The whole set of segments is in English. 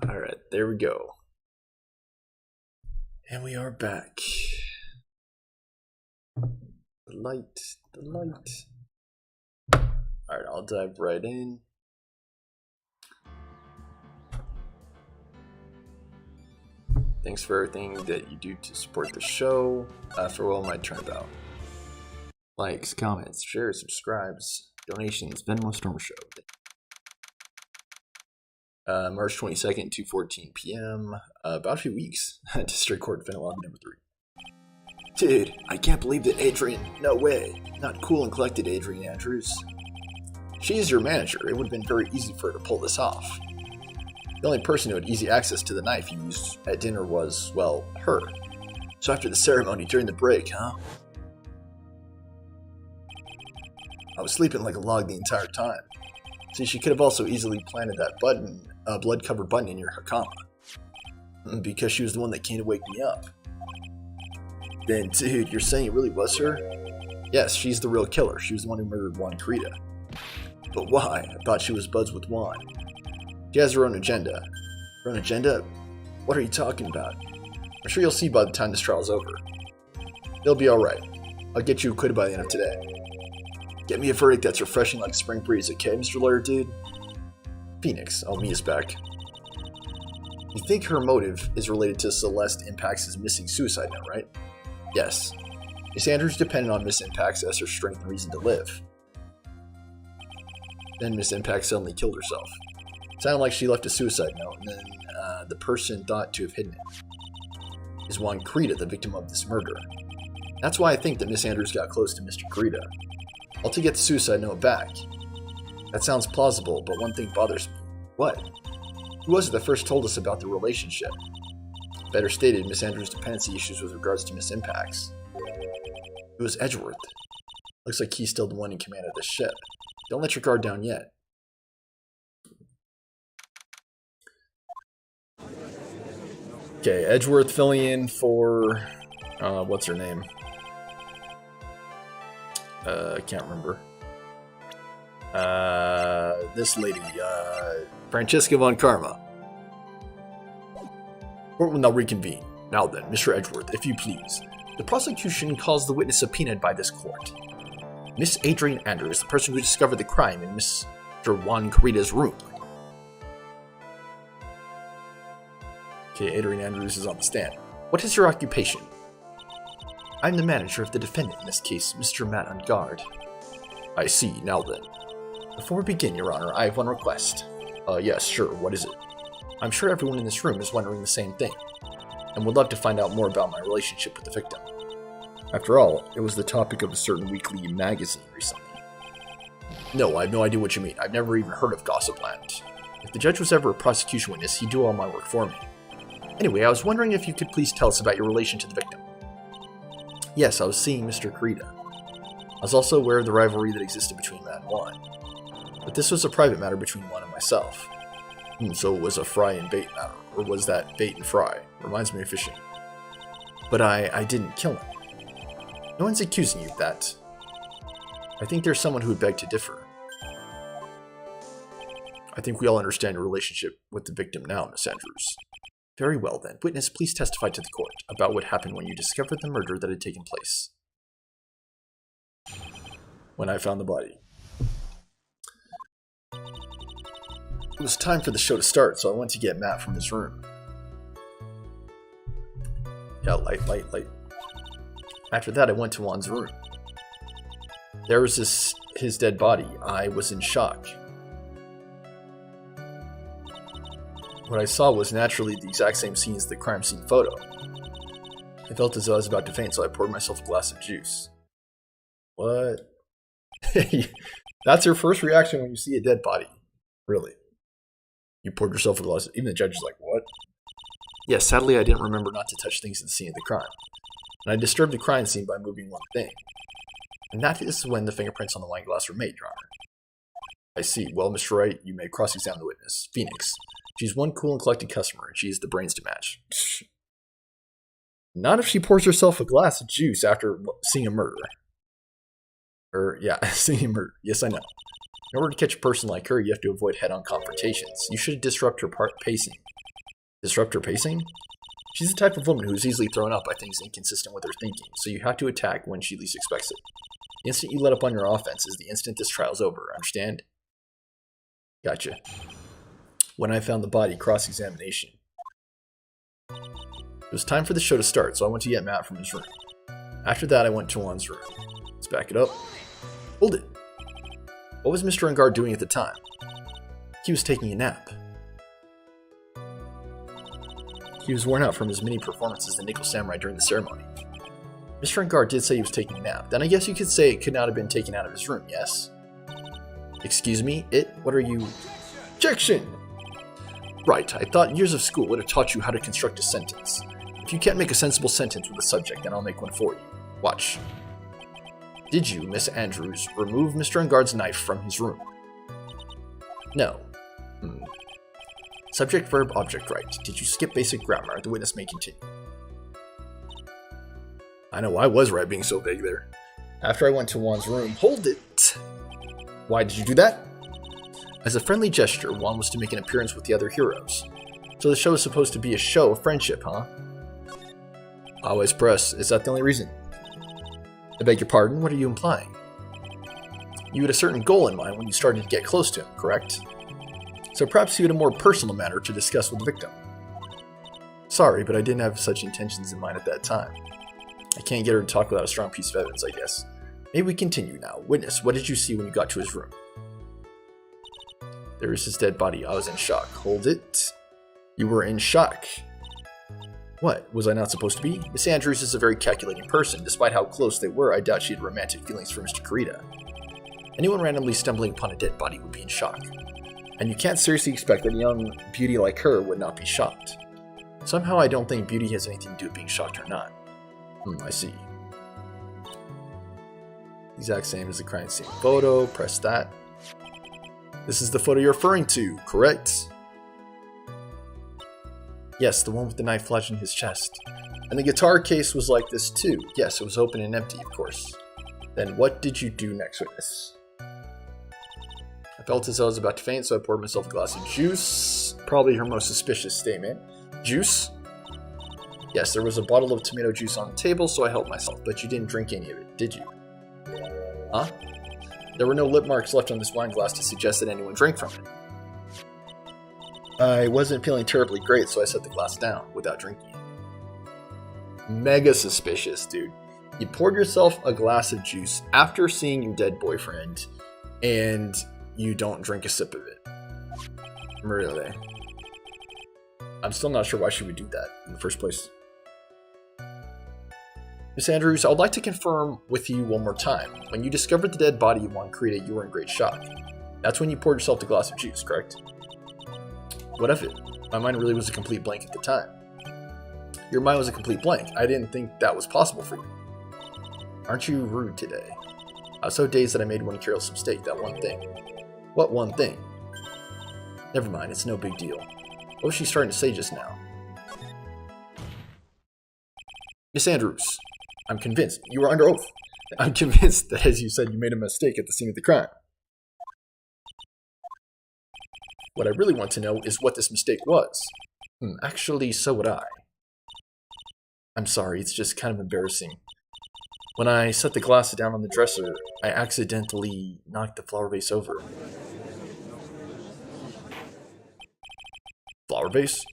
Alright, there we go. And we are back. The light. Alright, I'll dive right in. Thanks for everything that you do to support the show. Farewell, my turnabout. Likes, comments, shares, subscribes, donations, Venmo Storm Show. March 22nd, 2:14 p.m. About a few weeks. District Court Ventilog number 3. Dude, I can't believe that Adrian. No way. Not cool and collected, Adrian Andrews. She's your manager. It would have been very easy for her to pull this off. The only person who had easy access to the knife you used at dinner was, well, her. So after the ceremony during the break, huh? I was sleeping like a log the entire time. See, she could have also easily planted that button, blood-covered button in your hakama. Because she was the one that came to wake me up. Then, dude, you're saying it really was her? Yes, she's the real killer. She was the one who murdered Juan Krita. But why? I thought she was buds with Juan. She has her own agenda. Her own agenda? What are you talking about? I'm sure you'll see by the time this trial's over. It'll be alright. I'll get you acquitted by the end of today. Get me a verdict that's refreshing like a spring breeze, okay, Mr. Lawyer Dude? Phoenix, Mia's back. You think her motive is related to Celeste Impacts' missing suicide note, right? Yes. Miss Andrews depended on Miss Impacts as her strength and reason to live. Then Miss Impacts suddenly killed herself. It sounded like she left a suicide note, and then the person thought to have hidden it is Juan Krita, the victim of this murder. That's why I think that Miss Andrews got close to Mr. Krita. All to get the suicide note back. That sounds plausible, but one thing bothers me. What? Who was it that first told us about the relationship? Better stated, Miss Andrews' dependency issues with regards to Miss Impacts. It was Edgeworth. Looks like he's still the one in command of this ship. Don't let your guard down yet. Okay, Edgeworth filling in for... what's her name? I can't remember. This lady, Francesca von Karma. Court will now reconvene. Now then, Mr. Edgeworth, if you please. The prosecution calls the witness subpoenaed by this court. Miss Adrian Andrews, the person who discovered the crime in Mr. Juan Krita's room. Okay, Adrian Andrews is on the stand. What is your occupation? I'm the manager of the defendant in this case, Mr. Matt Ungard. I see, now then. Before we begin, Your Honor, I have one request. Yes, sure, what is it? I'm sure everyone in this room is wondering the same thing, and would love to find out more about my relationship with the victim. After all, it was the topic of a certain weekly magazine recently. No, I have no idea what you mean. I've never even heard of Gossipland. If the judge was ever a prosecution witness, he'd do all my work for me. Anyway, I was wondering if you could please tell us about your relation to the victim. Yes, I was seeing Mr. Krita. I was also aware of the rivalry that existed between Matt and Juan. But this was a private matter between Juan and myself. So it was a fry and bait matter, or was that bait and fry? Reminds me of fishing. But I didn't kill him. No one's accusing you of that. I think there's someone who would beg to differ. I think we all understand your relationship with the victim now, Miss Andrews. Very well then. Witness, please testify to the court about what happened when you discovered the murder that had taken place. When I found the body. It was time for the show to start, so I went to get Matt from his room. Yeah, light. After that, I went to Juan's room. There was his dead body. I was in shock. What I saw was naturally the exact same scene as the crime scene photo. I felt as though I was about to faint, so I poured myself a glass of juice. What? That's your first reaction when you see a dead body? Really? You poured yourself a glass. Even the judge is like, what? Yes, sadly I didn't remember not to touch things at the scene of the crime. And I disturbed the crime scene by moving one thing. And that is when the fingerprints on the wine glass were made, Your Honor. I see. Well, Mr. Wright, you may cross-examine the witness. Phoenix. She's one cool and collected customer, and she has the brains to match. Not if she pours herself a glass of juice after seeing a murder. Yeah, seeing a murder. Yes, I know. In order to catch a person like her, you have to avoid head-on confrontations. You should disrupt her pacing. Disrupt her pacing? She's the type of woman who is easily thrown up by things inconsistent with her thinking, so you have to attack when she least expects it. The instant you let up on your offense is the instant this trial's over, understand? Gotcha. When I found the body, cross-examination. It was time for the show to start, so I went to get Matt from his room. After that, I went to Juan's room. Let's back it up. Hold it. What was Mr. Enguarde doing at the time? He was taking a nap. He was worn out from his many performances as the Nickel Samurai during the ceremony. Mr. Enguarde did say he was taking a nap. Then I guess you could say it could not have been taken out of his room, yes? Excuse me? What are you... Objection! Right, I thought years of school would have taught you how to construct a sentence. If you can't make a sensible sentence with a subject, then I'll make one for you. Watch. Did you, Miss Andrews, remove Mr. Enguarde's knife from his room? No. Subject, verb, object, right. Did you skip basic grammar? The witness may continue. I know I was right being so vague there. After I went to Juan's room, hold it! Why did you do that? As a friendly gesture, Juan was to make an appearance with the other heroes. So the show is supposed to be a show of friendship, huh? Always press. Is that the only reason? I beg your pardon, what are you implying? You had a certain goal in mind when you started to get close to him, correct? So perhaps you had a more personal matter to discuss with the victim. Sorry, but I didn't have such intentions in mind at that time. I can't get her to talk without a strong piece of evidence, I guess. Maybe we continue now. Witness, what did you see when you got to his room? There is his dead body. I was in shock. Hold it. You were in shock. What? Was I not supposed to be? Miss Andrews is a very calculating person. Despite how close they were, I doubt she had romantic feelings for Mr. Kurita. Anyone randomly stumbling upon a dead body would be in shock. And you can't seriously expect that a young beauty like her would not be shocked. Somehow I don't think beauty has anything to do with being shocked or not. I see. Exact same as the crime scene photo. Press that. This is the photo you're referring to, correct? Yes, the one with the knife lodged in his chest. And the guitar case was like this too. Yes, it was open and empty, of course. Then what did you do next, witness? I felt as though I was about to faint, so I poured myself a glass of juice. Probably her most suspicious statement. Juice? Yes, there was a bottle of tomato juice on the table, so I helped myself, but you didn't drink any of it, did you? Huh? There were no lip marks left on this wine glass to suggest that anyone drank from it. I wasn't feeling terribly great, so I set the glass down without drinking it. Mega suspicious, dude. You poured yourself a glass of juice after seeing your dead boyfriend, and you don't drink a sip of it. Really? I'm still not sure why she would do that in the first place. Miss Andrews, I would like to confirm with you one more time. When you discovered the dead body of Juan Kurita, you were in great shock. That's when you poured yourself the glass of juice, correct? What of it? My mind really was a complete blank at the time. Your mind was a complete blank. I didn't think that was possible for you. Aren't you rude today? I was so dazed that I made one careless mistake, that one thing. What one thing? Never mind, it's no big deal. What was she starting to say just now? Miss Andrews, I'm convinced. You were under oath. I'm convinced that, as you said, you made a mistake at the scene of the crime. What I really want to know is what this mistake was. Actually, so would I. I'm sorry, it's just kind of embarrassing. When I set the glass down on the dresser, I accidentally knocked the flower vase over. Flower vase?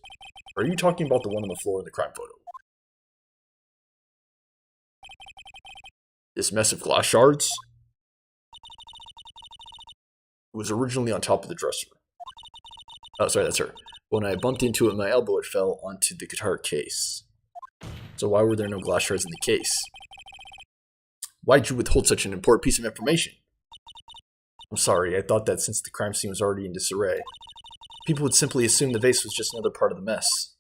Are you talking about the one on the floor in the crime photo? This mess of glass shards? It was originally on top of the dresser. Oh, sorry, that's her. When I bumped into it with my elbow, it fell onto the guitar case. So why were there no glass shards in the case? Why did you withhold such an important piece of information? I'm sorry, I thought that since the crime scene was already in disarray, people would simply assume the vase was just another part of the mess.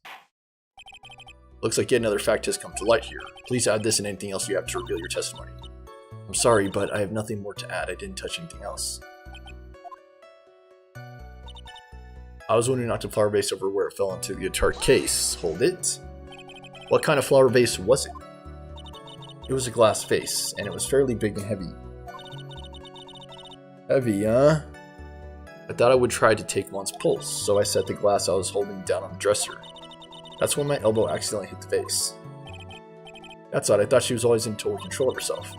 Looks like yet another fact has come to light here. Please add this and anything else you have to reveal your testimony. I'm sorry, but I have nothing more to add. I didn't touch anything else. I was wondering, knocked a flower vase over where it fell into the guitar case. Hold it. What kind of flower vase was it? It was a glass vase, and it was fairly big and heavy. Heavy, huh? I thought I would try to take one's pulse, so I set the glass I was holding down on the dresser. That's when my elbow accidentally hit the vase. That's odd, I thought she was always in total control of herself.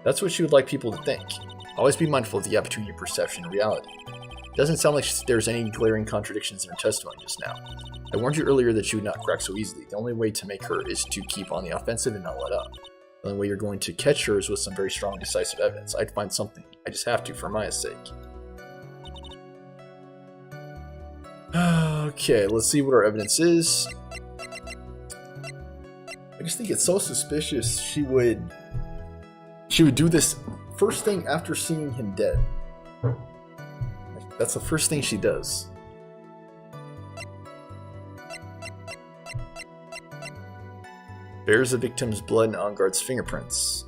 That's what she would like people to think. Always be mindful of the gap between your perception and reality. It doesn't sound like there's any glaring contradictions in her testimony just now. I warned you earlier that she would not crack so easily. The only way to make her is to keep on the offensive and not let up. The only way you're going to catch her is with some very strong, decisive evidence. I'd find something. I just have to, for Maya's sake. Okay, let's see what our evidence is. I just think it's so suspicious she would do this first thing after seeing him dead. That's the first thing she does. Bears the victim's blood and Enguarde's fingerprints.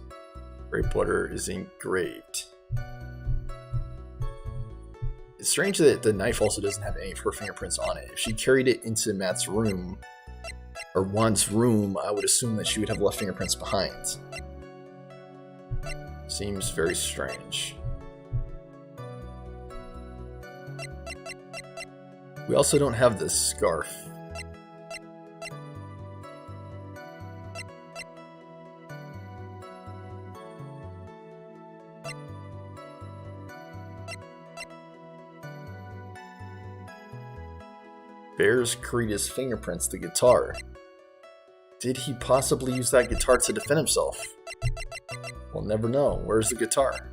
Grape water is engraved. It's strange that the knife also doesn't have any of her fingerprints on it. If she carried it into Matt's room, or Juan's room, I would assume that she would have left fingerprints behind. Seems very strange. We also don't have this scarf. Bears Karita's fingerprints, the guitar. Did he possibly use that guitar to defend himself? We'll never know. Where's the guitar?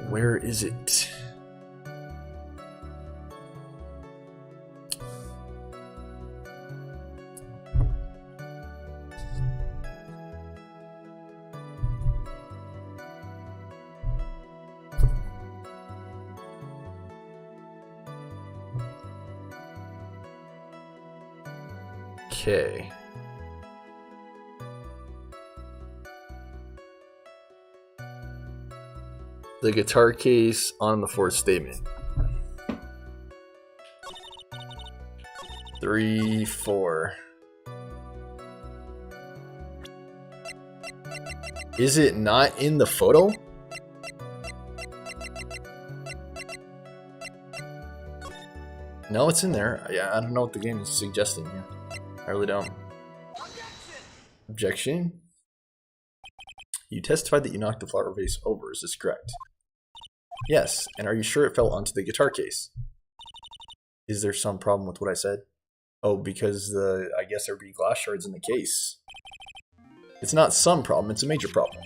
Where is it? Okay. The guitar case on the fourth statement. 3, 4. Is it not in the photo? No, it's in there. Yeah, I don't know what the game is suggesting here. I really don't. Objection. You testified that you knocked the flower vase over. Is this correct? Yes. And are you sure it fell onto the guitar case? Is there some problem with what I said? Oh, because I guess there'd be glass shards in the case. It's not some problem, it's a major problem.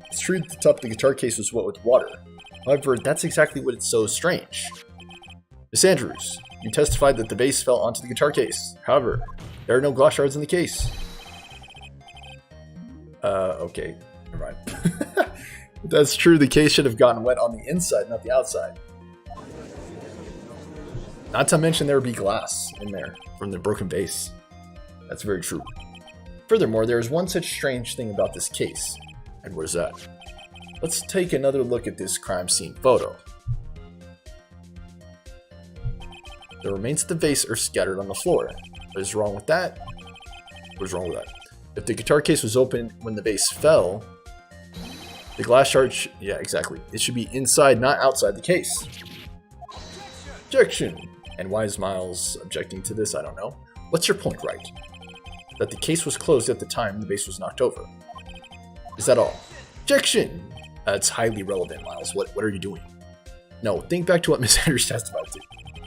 It's true that the top of the guitar case was wet with water. However, that's exactly what it's so strange. Miss Andrews, you testified that the vase fell onto the guitar case. However, there are no glass shards in the case. Okay. Never mind. If that's true, the case should have gotten wet on the inside, not the outside. Not to mention there would be glass in there from the broken vase. That's very true. Furthermore, there is one such strange thing about this case. And what is that? Let's take another look at this crime scene photo. The remains of the vase are scattered on the floor. What is wrong with that? What is wrong with that? If the guitar case was open when the vase fell, the glass shard yeah, exactly. It should be inside, not outside the case. Objection! And why is Miles objecting to this? I don't know. What's your point, right? That the case was closed at the time the vase was knocked over. Is that all? Objection! It's highly relevant, Miles. What are you doing? No, think back to what Miss Andrews testified to.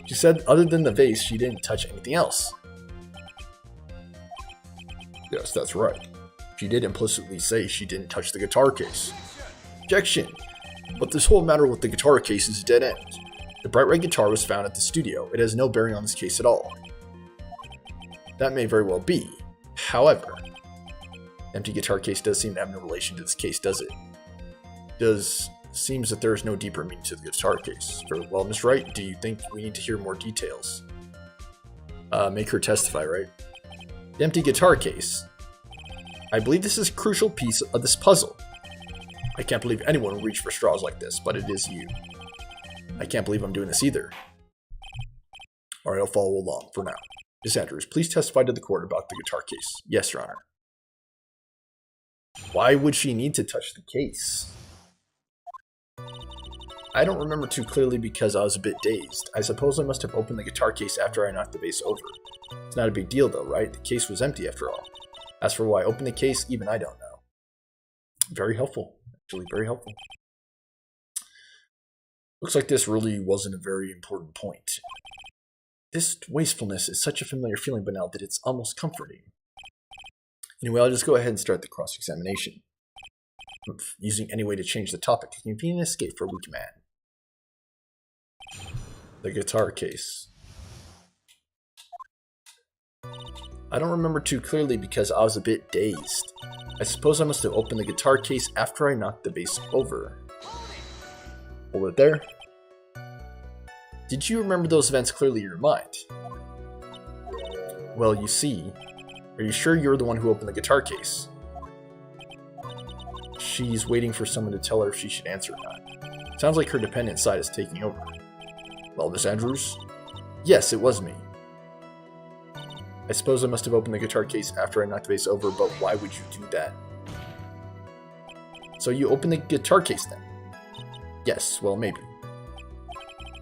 She said other than the vase, she didn't touch anything else. Yes, that's right. She did implicitly say she didn't touch the guitar case. Objection! But this whole matter with the guitar case is a dead end. The bright red guitar was found at the studio. It has no bearing on this case at all. That may very well be. However, the empty guitar case does seem to have no relation to this case, does it? Seems that there is no deeper meaning to the guitar case. Very well, Miss Wright, do you think we need to hear more details? Make her testify, right? The empty guitar case. I believe this is a crucial piece of this puzzle. I can't believe anyone would reach for straws like this, but it is you. I can't believe I'm doing this either. Alright, I'll follow along for now. Miss Andrews, please testify to the court about the guitar case. Yes, Your Honor. Why would she need to touch the case? I don't remember too clearly because I was a bit dazed. I suppose I must have opened the guitar case after I knocked the vase over. It's not a big deal though, right? The case was empty after all. As for why I opened the case, even I don't know. Very helpful. Actually, very helpful. Looks like this really wasn't a very important point. This wastefulness is such a familiar feeling by now that it's almost comforting. Anyway, I'll just go ahead and start the cross-examination. Using any way to change the topic, a convenient escape for a weak man. The guitar case. I don't remember too clearly because I was a bit dazed. I suppose I must have opened the guitar case after I knocked the vase over. Hold it there. Did you remember those events clearly in your mind? Well, you see, are you sure you're the one who opened the guitar case? She's waiting for someone to tell her if she should answer or not. Sounds like her dependent side is taking over. Well, Miss Andrews? Yes, it was me. I suppose I must have opened the guitar case after I knocked the vase over, but why would you do that? So you opened the guitar case then? Yes, well, maybe.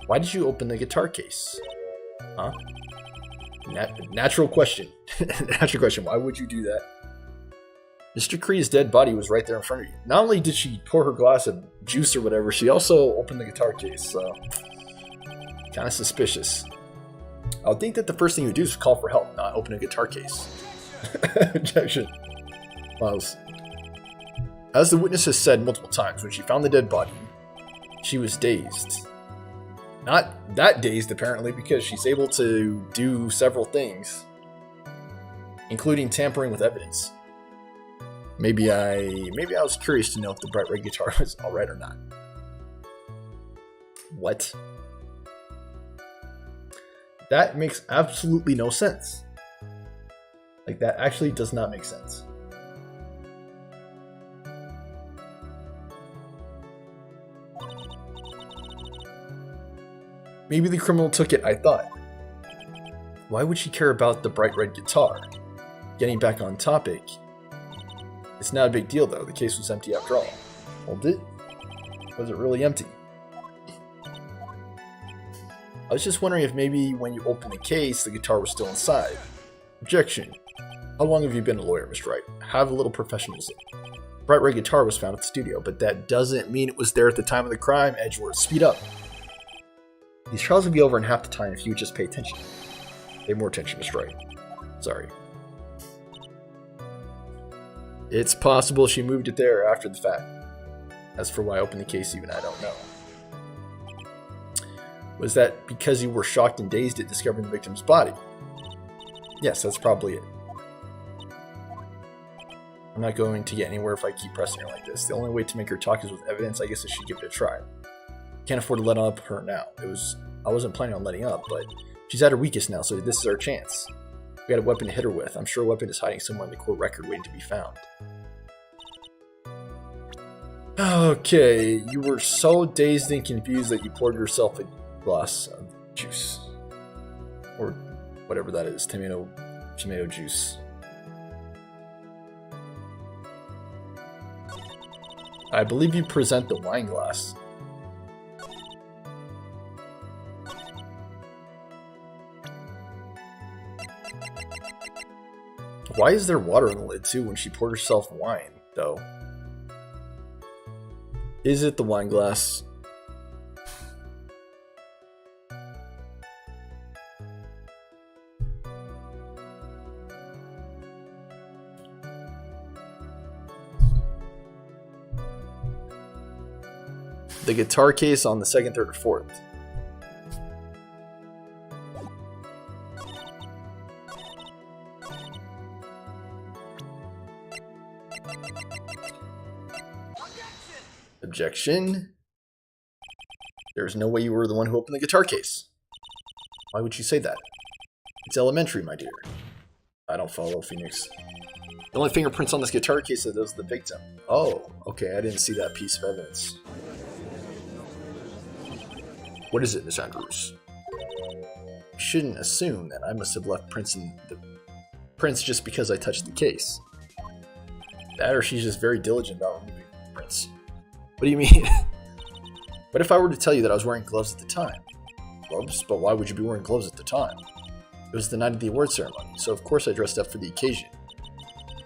Why did you open the guitar case? Huh? Natural question. Natural question. Why would you do that? Mr. Kree's dead body was right there in front of you. Not only did she pour her glass of juice or whatever, she also opened the guitar case, so... kind of suspicious. I would think that the first thing you would do is call for help, not open a guitar case. Objection. Miles. As the witness has said multiple times, when she found the dead body, she was dazed. Not that dazed, apparently, because she's able to do several things, including tampering with evidence. Maybe I was curious to know if the bright red guitar was alright or not. What? That makes absolutely no sense. Like, that actually does not make sense. Maybe the criminal took it, I thought. Why would she care about the bright red guitar? Getting back on topic. It's not a big deal though, the case was empty after all. Well, was it really empty? I was just wondering if maybe when you opened the case, the guitar was still inside. Objection. How long have you been a lawyer, Mr. Wright? Have a little professionalism. Bright red guitar was found at the studio, but that doesn't mean it was there at the time of the crime. Edgeworth, speed up. These trials will be over in half the time if you would just pay attention. Pay more attention, Mr. Wright. Sorry. It's possible she moved it there after the fact. As for why I opened the case, even I don't know. Was that because you were shocked and dazed at discovering the victim's body? Yes, that's probably it. I'm not going to get anywhere if I keep pressing her like this. The only way to make her talk is with evidence. I guess I should give it a try. Can't afford to let up her now. I wasn't planning on letting up, but she's at her weakest now, so this is our chance. We got a weapon to hit her with. I'm sure a weapon is hiding somewhere in the court record waiting to be found. Okay, you were so dazed and confused that you poured yourself a glass of juice. Or whatever that is, tomato juice. I believe you present the wine glass. Why is there water on the lid too when she poured herself wine, though? Is it the wine glass? The guitar case on the second, third, or fourth. Objection. There's no way you were the one who opened the guitar case. Why would you say that? It's elementary, my dear. I don't follow, Phoenix. The only fingerprints on this guitar case are those of the victim. Oh, okay, I didn't see that piece of evidence. What is it, Miss Andrews? You shouldn't assume that I must have left prints just because I touched the case. That or she's just very diligent about removing fingerprints. What do you mean? What if I were to tell you that I was wearing gloves at the time? Gloves? But why would you be wearing gloves at the time? It was the night of the award ceremony, so of course I dressed up for the occasion.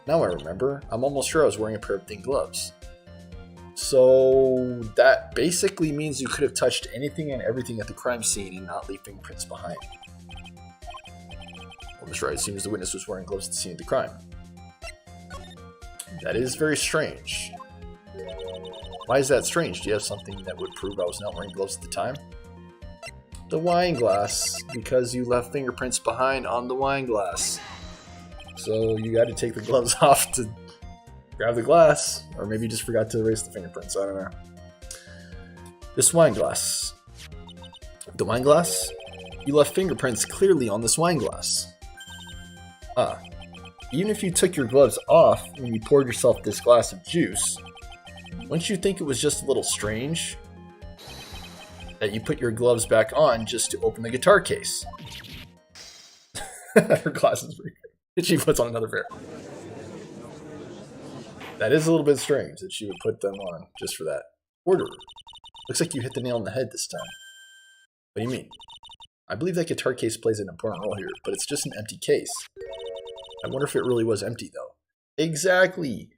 Now I remember, I'm almost sure I was wearing a pair of thin gloves. So that basically means you could have touched anything and everything at the crime scene and not leave fingerprints behind. Well, Mr. Wright, it seems the witness was wearing gloves at the scene of the crime. That is very strange. Why is that strange? Do you have something that would prove I was not wearing gloves at the time? The wine glass, because you left fingerprints behind on the wine glass. So you got to take the gloves off to grab the glass, or maybe you just forgot to erase the fingerprints, I don't know. This wine glass. The wine glass? You left fingerprints clearly on this wine glass. Ah. Even if you took your gloves off when you poured yourself this glass of juice, wouldn't you think it was just a little strange that you put your gloves back on just to open the guitar case? Her glasses were good. She puts on another pair. That is a little bit strange that she would put them on just for that. Order. Looks like you hit the nail on the head this time. What do you mean? I believe that guitar case plays an important role here, but it's just an empty case. I wonder if it really was empty, though. Exactly!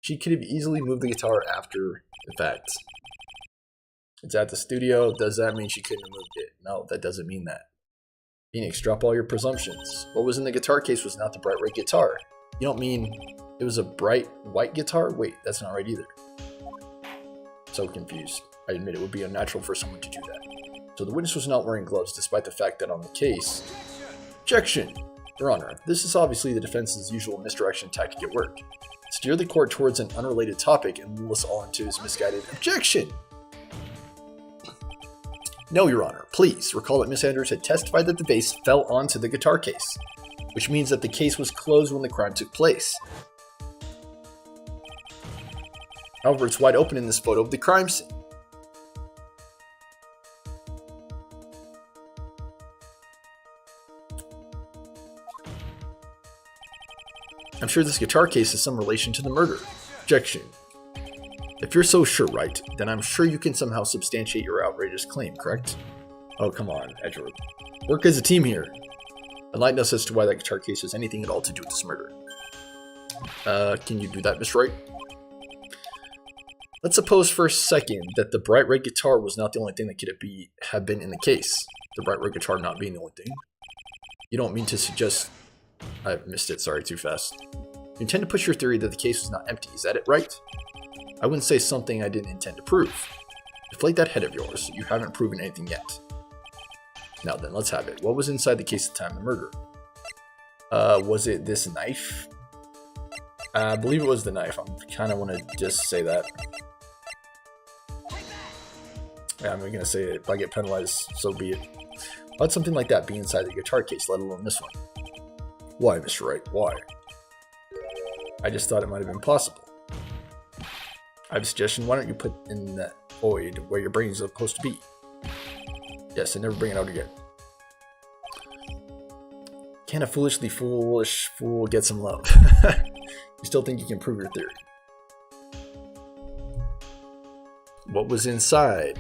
She could have easily moved the guitar after the fact. It's at the studio. Does that mean she couldn't have moved it? No, that doesn't mean that. Phoenix, drop all your presumptions. What was in the guitar case was not the bright red guitar. You don't mean it was a bright white guitar? Wait, that's not right either. So confused. I admit it would be unnatural for someone to do that. So the witness was not wearing gloves, despite the fact that on the case... Objection! Your Honor, this is obviously the defense's usual misdirection tactic at work. Steer the court towards an unrelated topic and lure us all into his misguided objection. No, Your Honor, please recall that Miss Andrews had testified that the vase fell onto the guitar case, which means that the case was closed when the crime took place. However, it's wide open in this photo of the crime scene. I'm sure this guitar case has some relation to the murder. Objection. If you're so sure, right, then I'm sure you can somehow substantiate your outrageous claim, correct? Oh, come on, Edgeworth. Work as a team here. Enlighten us as to why that guitar case has anything at all to do with this murder. Can you do that, Miss Wright? Let's suppose for a second that the bright red guitar was not the only thing that could have been in the case. The bright red guitar not being the only thing. You don't mean to suggest... I missed it, sorry, too fast. You intend to push your theory that the case was not empty, is that it, right? I wouldn't say something I didn't intend to prove. Deflate that head of yours, you haven't proven anything yet. Now then, let's have it. What was inside the case at the time of the murder? Was it this knife? I believe it was the knife. I kind of want to just say that. Yeah, I'm going to say it. If I get penalized, so be it. Why'd something like that be inside the guitar case, let alone this one? Why, Mr. Wright? Why? I just thought it might have been possible. I have a suggestion. Why don't you put in that void where your brain is supposed to be? Yes, and never bring it out again. Can a foolish fool get some love? You still think you can prove your theory? What was inside?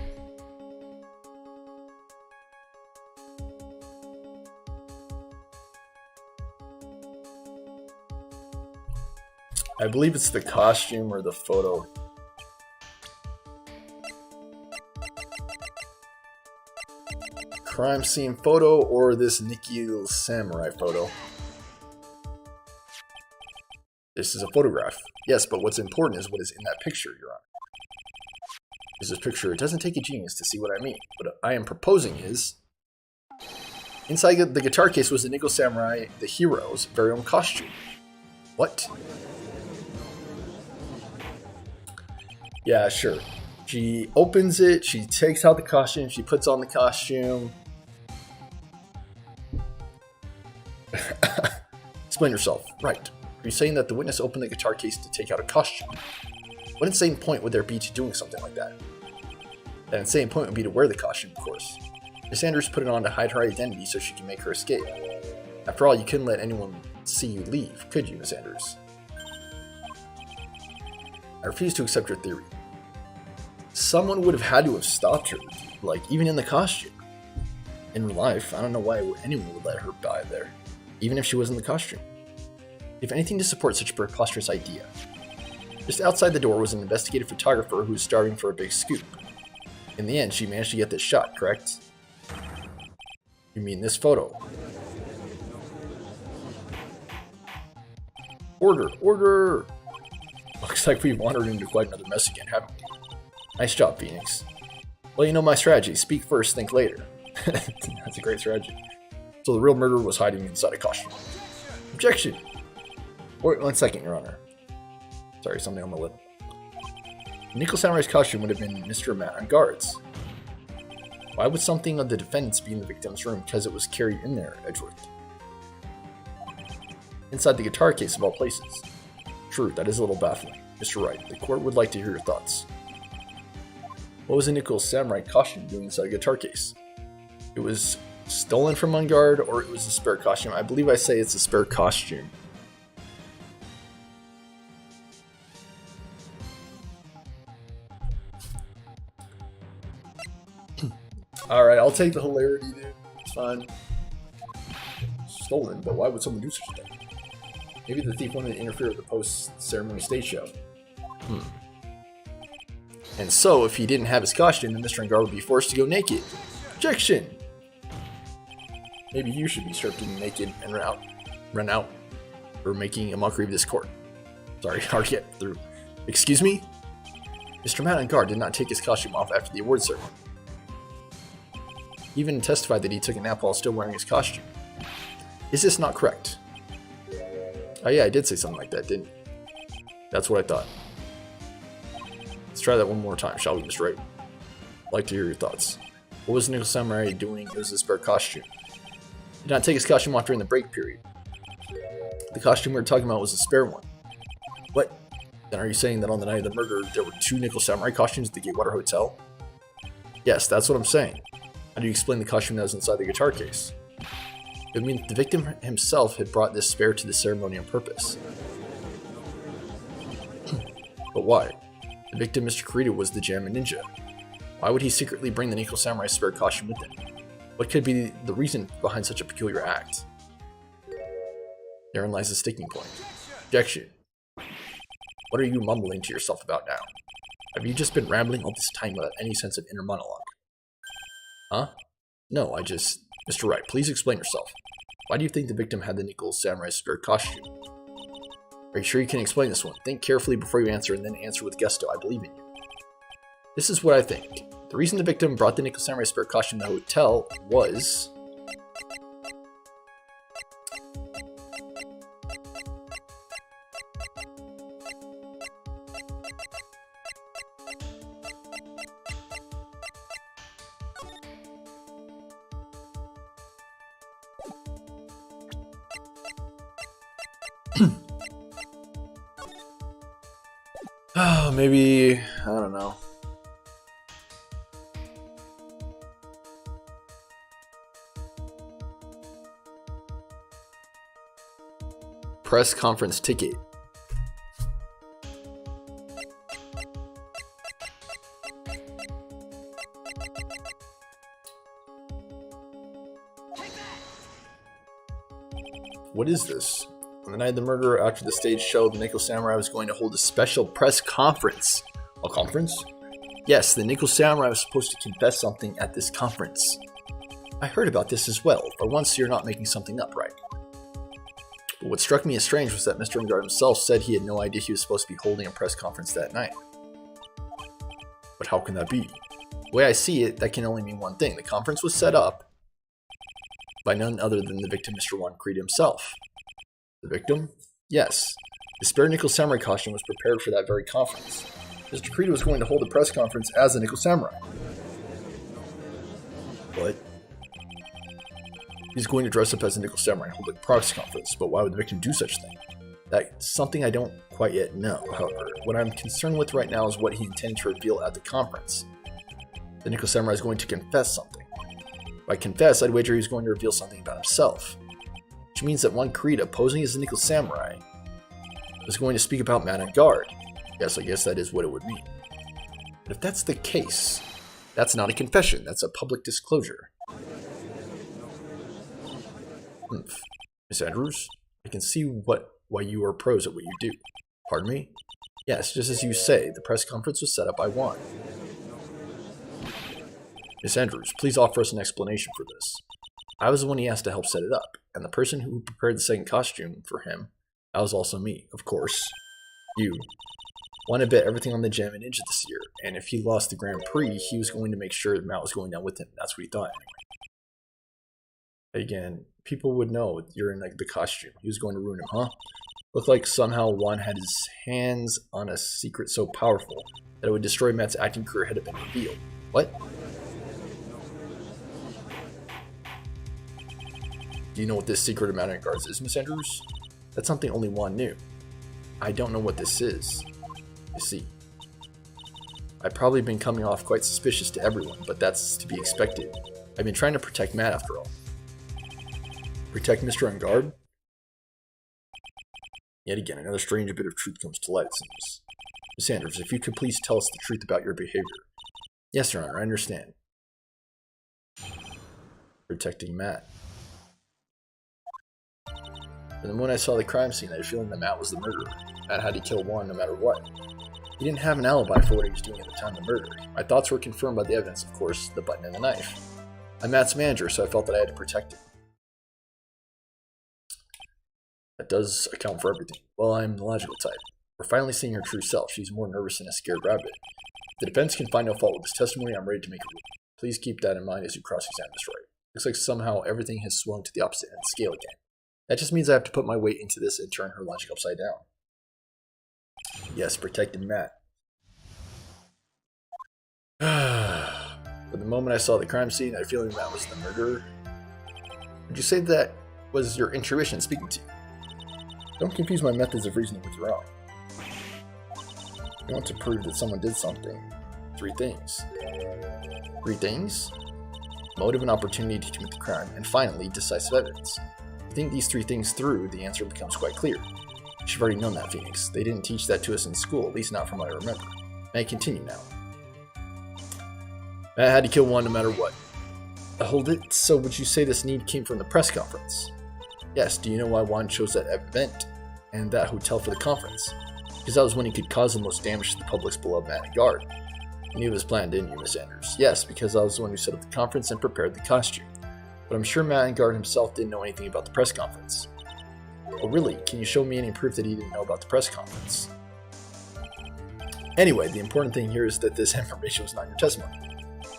I believe it's the costume or the photo. Crime scene photo or this Nikki Samurai photo. This is a photograph. Yes, but what's important is what is in that picture, Your Honor. Is this picture? It doesn't take a genius to see what I mean. What I am proposing is... Inside the guitar case was the Nikko Samurai, the hero's very own costume. What? Yeah, sure. She opens it, she takes out the costume, she puts on the costume. Explain yourself. Right. Are you saying that the witness opened the guitar case to take out a costume? What insane point would there be to doing something like that? That insane point would be to wear the costume, of course. Miss Andrews put it on to hide her identity so she can make her escape. After all, you couldn't let anyone see you leave, could you, Miss Andrews? I refuse to accept your theory. Someone would have had to have stopped her, like, even in the costume. In real life, I don't know why anyone would let her die there, even if she was in the costume. If anything to support such a preposterous idea. Just outside the door was an investigative photographer who was starving for a big scoop. In the end, she managed to get this shot, correct? You mean this photo? Order! Order! Looks like we've wandered into quite another mess again, haven't we? Nice job, Phoenix. Well, you know my strategy. Speak first, think later. That's a great strategy. So the real murderer was hiding inside a costume. Objection! Wait 1 second, Your Honor. Sorry, something on my lip. Nickel Samurai's costume would have been Mr. Matt on guards. Why would something of the defendant's be in the victim's room? Because it was carried in there, Edgeworth. Inside the guitar case of all places. True, that is a little baffling. Mr. Wright, the court would like to hear your thoughts. What was the Nickel Samurai costume doing inside a guitar case? It was stolen from On Guard, or it was a spare costume. I believe I say it's a spare costume. Alright, I'll take the hilarity, dude. It's fine. Stolen, but why would someone do such a thing? Maybe the thief wanted to interfere with the post-ceremony stage show. And so, if he didn't have his costume, then Mr. On Guard would be forced to go naked. Objection! Maybe you should be stripped and naked and run out for making a mockery of this court. Sorry, hard to get through. Excuse me? Mr. Matt On Guard did not take his costume off after the award ceremony. He even testified that he took a nap while still wearing his costume. Is this not correct? Oh yeah, I did say something like that, didn't I? That's what I thought. Let's try that one more time, shall we, Mr. Wright? I'd like to hear your thoughts. What was Nickel Samurai doing? It was a spare costume. He did not take his costume off during the break period. The costume we were talking about was a spare one. What? Then are you saying that on the night of the murder, there were 2 Nickel Samurai costumes at the Gatewater Hotel? Yes, that's what I'm saying. How do you explain the costume that was inside the guitar case? It would mean that the victim himself had brought this spare to the ceremony on purpose. But why? The victim, Mr. Kurita, was the Jammin Ninja. Why would he secretly bring the Nickel Samurai spare costume with him? What could be the reason behind such a peculiar act? Therein lies the sticking point. Objection. What are you mumbling to yourself about now? Have you just been rambling all this time without any sense of inner monologue? Huh? No, Mr. Wright, please explain yourself. Why do you think the victim had the Nickel Samurai spare costume? Are you sure you can explain this one? Think carefully before you answer, and then answer with gusto. I believe in you. This is what I think. The reason the victim brought the Nickel Samurai spare costume to the hotel was... maybe, I don't know. Press conference ticket. What is this? On the night of the murder, after the stage show, the Nickel Samurai was going to hold a special press conference. A conference? Yes, the Nickel Samurai was supposed to confess something at this conference. I heard about this as well. For once, you're not making something up, right? But what struck me as strange was that Mr. On Guard himself said he had no idea he was supposed to be holding a press conference that night. But how can that be? The way I see it, that can only mean one thing. The conference was set up by none other than the victim, Mr. Juan Kurita himself. The victim? Yes. The spare Nickel Samurai costume was prepared for that very conference. Mr. Kurita was going to hold a press conference as a Nickel Samurai. What? He's going to dress up as a Nickel Samurai and hold a press conference, but why would the victim do such a thing? That's something I don't quite yet know, however. What I'm concerned with right now is what he intended to reveal at the conference. The Nickel Samurai is going to confess something. By confess, I'd wager he's going to reveal something about himself. Which means that Juan Kurita, posing as the Nickel Samurai, was going to speak about Matt On Guard. Yes, I guess that is what it would mean. But if that's the case, that's not a confession, that's a public disclosure. Miss Andrews, I can see why you are pros at what you do. Pardon me? Yes, just as you say, the press conference was set up by Juan. Miss Andrews, please offer us an explanation for this. I was the one he asked to help set it up, and the person who prepared the second costume for him, that was also me, of course. You. Juan had bet everything on the gem and Ninja this year, and if he lost the Grand Prix, he was going to make sure that Matt was going down with him. That's what he thought, anyway. Again, people would know you're in like the costume. He was going to ruin him, huh? Looked like somehow Juan had his hands on a secret so powerful that it would destroy Matt's acting career had it been revealed. What? Do you know what this secret of Madame Guards is, Miss Andrews? That's something only Juan knew. I don't know what this is. You see, I've probably been coming off quite suspicious to everyone, but that's to be expected. I've been trying to protect Matt after all. Protect Mr. Enguarde? Yet again, another strange bit of truth comes to light, it seems. Miss Andrews, if you could please tell us the truth about your behavior. Yes, Your Honor, I understand. Protecting Matt. From the moment I saw the crime scene, I had a feeling that Matt was the murderer. Matt had to kill Juan no matter what. He didn't have an alibi for what he was doing at the time of the murder. My thoughts were confirmed by the evidence, of course, the button and the knife. I'm Matt's manager, so I felt that I had to protect him. That does account for everything. Well, I'm the logical type. We're finally seeing her true self. She's more nervous than a scared rabbit. If the defense can find no fault with this testimony, I'm ready to make a ruling. Please keep that in mind as you cross-examine Miss Wright. Looks like somehow everything has swung to the opposite end of the scale again. That just means I have to put my weight into this and turn her logic upside down. Yes, protecting Matt. But the moment I saw the crime scene, I had a feeling Matt was the murderer. Would you say that was your intuition speaking to you? Don't confuse my methods of reasoning with your own. You want to prove that someone did something. 3 things. 3 things? Motive and opportunity to commit the crime, and finally, decisive evidence. If you think these 3 things through, the answer becomes quite clear. You should have already known that, Phoenix. They didn't teach that to us in school, at least not from what I remember. May I continue now? Matt had to kill Juan no matter what. Hold it, so would you say this need came from the press conference? Yes, do you know why Juan chose that event and that hotel for the conference? Because that was when he could cause the most damage to the public's beloved Madame Guard. You knew his plan, didn't you, Miss Andrews? Yes, because I was the one who set up the conference and prepared the costume. But I'm sure Madame Guard himself didn't know anything about the press conference. Oh really? Can you show me any proof that he didn't know about the press conference? Anyway, the important thing here is that this information was not in your testimony.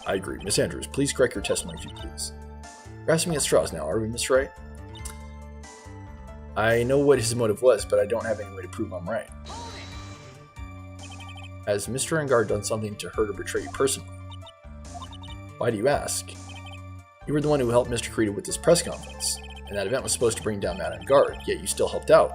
I agree. Miss Andrews, please correct your testimony if you please. We're grasping at straws now, are we, Miss Wright? I know what his motive was, but I don't have any way to prove I'm right. Has Mr. Enguarde done something to hurt or betray you personally? Why do you ask? You were the one who helped Mr. Kirito with this press conference, and that event was supposed to bring down Madame Guard, yet you still helped out.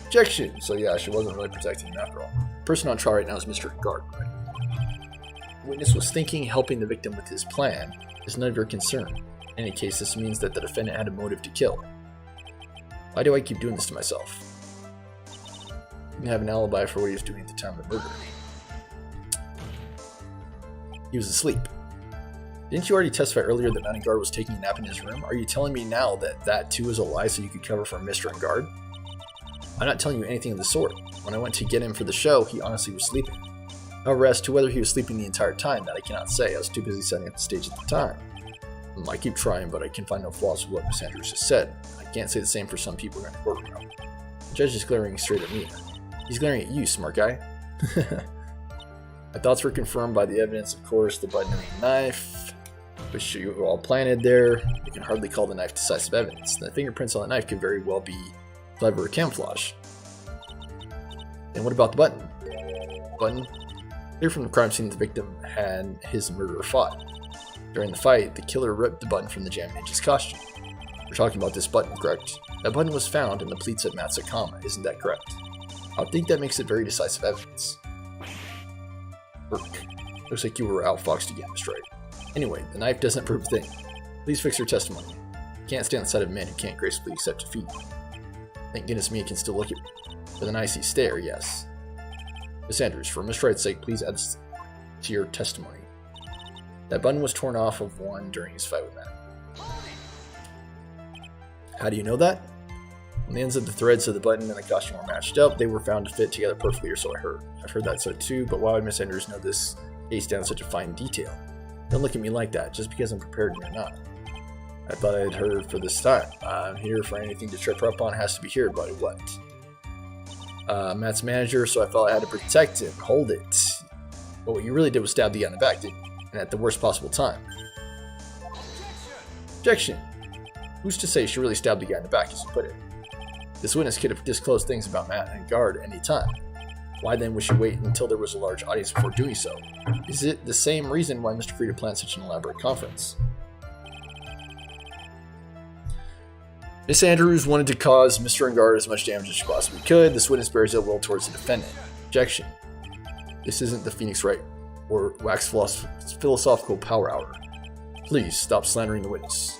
Objection! So yeah, she wasn't really protecting him after all. The person on trial right now is Mr. Enguarde, right? The witness was thinking helping the victim with his plan is none of your concern. In any case, this means that the defendant had a motive to kill. Why do I keep doing this to myself? He didn't have an alibi for what he was doing at the time of the murder. He was asleep. Didn't you already testify earlier that Madame Guard was taking a nap in his room? Are you telling me now that that too is a lie so you could cover for Mr. Enguarde? I'm not telling you anything of the sort. When I went to get him for the show, he honestly was sleeping. However, as to whether he was sleeping the entire time, that I cannot say. I was too busy setting up the stage at the time. I keep trying, but I can find no flaws with what Miss Andrews has said. I can't say the same for some people in the courtroom. The judge is glaring straight at me. He's glaring at you, smart guy. My thoughts were confirmed by the evidence, of course, the button and the knife, which you all planted there. You can hardly call the knife decisive evidence. The fingerprints on the knife could very well be clever camouflage. And what about the button? Button? Clear from the crime scene, the victim had his murderer fought. During the fight, the killer ripped the button from the Jam Ninja's costume. We're talking about this button, correct? That button was found in the pleats at Matsukama, isn't that correct? I would think that makes it very decisive evidence. Work. Looks like you were outfoxed again, Mr. Wright. Anyway, the knife doesn't prove a thing. Please fix your testimony. You can't stand the sight of a man who can't gracefully accept defeat. Thank goodness Mia can still look at me. With an icy stare, yes. Miss Andrews, for Mr. Wright's sake, please add this to your testimony. That button was torn off of one during his fight with Matt. How do you know that? When the ends of the threads of the button and the costume were matched up, they were found to fit together perfectly, or so I heard. I've heard that so too, but why would Miss Andrews know this case down to such a fine detail? Don't look at me like that, just because I'm prepared or not. I thought I had heard for this time. I'm here for anything to trip her up on has to be here, but what? Matt's manager, so I felt I had to protect him. Hold it. But what you really did was stab the guy in the back, didn't you? And at the worst possible time. Objection! Who's to say she really stabbed the guy in the back, as you put it? This witness could have disclosed things about Matt and Guard at any time. Why then would she wait until there was a large audience before doing so? Is it the same reason why Mr. Frida planned such an elaborate conference? Miss Andrews wanted to cause Mr. Guard as much damage as she possibly could. This witness bears ill will towards the defendant. Objection. This isn't the Phoenix Wright or Wax Philosophical Power Hour. Please stop slandering the witness.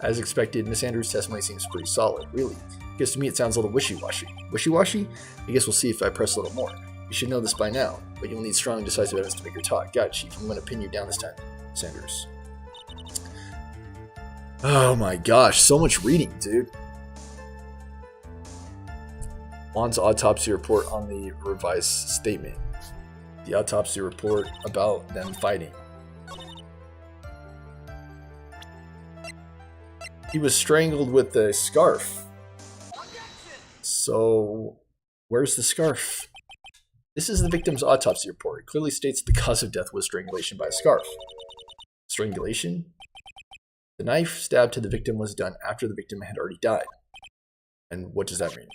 As expected, Miss Andrews' testimony seems pretty solid. Really? Because to me it sounds a little wishy-washy. Wishy-washy? I guess we'll see if I press a little more. You should know this by now, but you'll need strong, decisive evidence to make your talk. Got it, Chief. I'm going to pin you down this time, Miss Andrews. Oh my gosh, so much reading, dude. Juan's autopsy report on the revised statement. The autopsy report about them fighting. He was strangled with a scarf. So, where's the scarf? This is the victim's autopsy report. It clearly states the cause of death was strangulation by a scarf. Strangulation? The knife stab to the victim was done after the victim had already died. And what does that mean?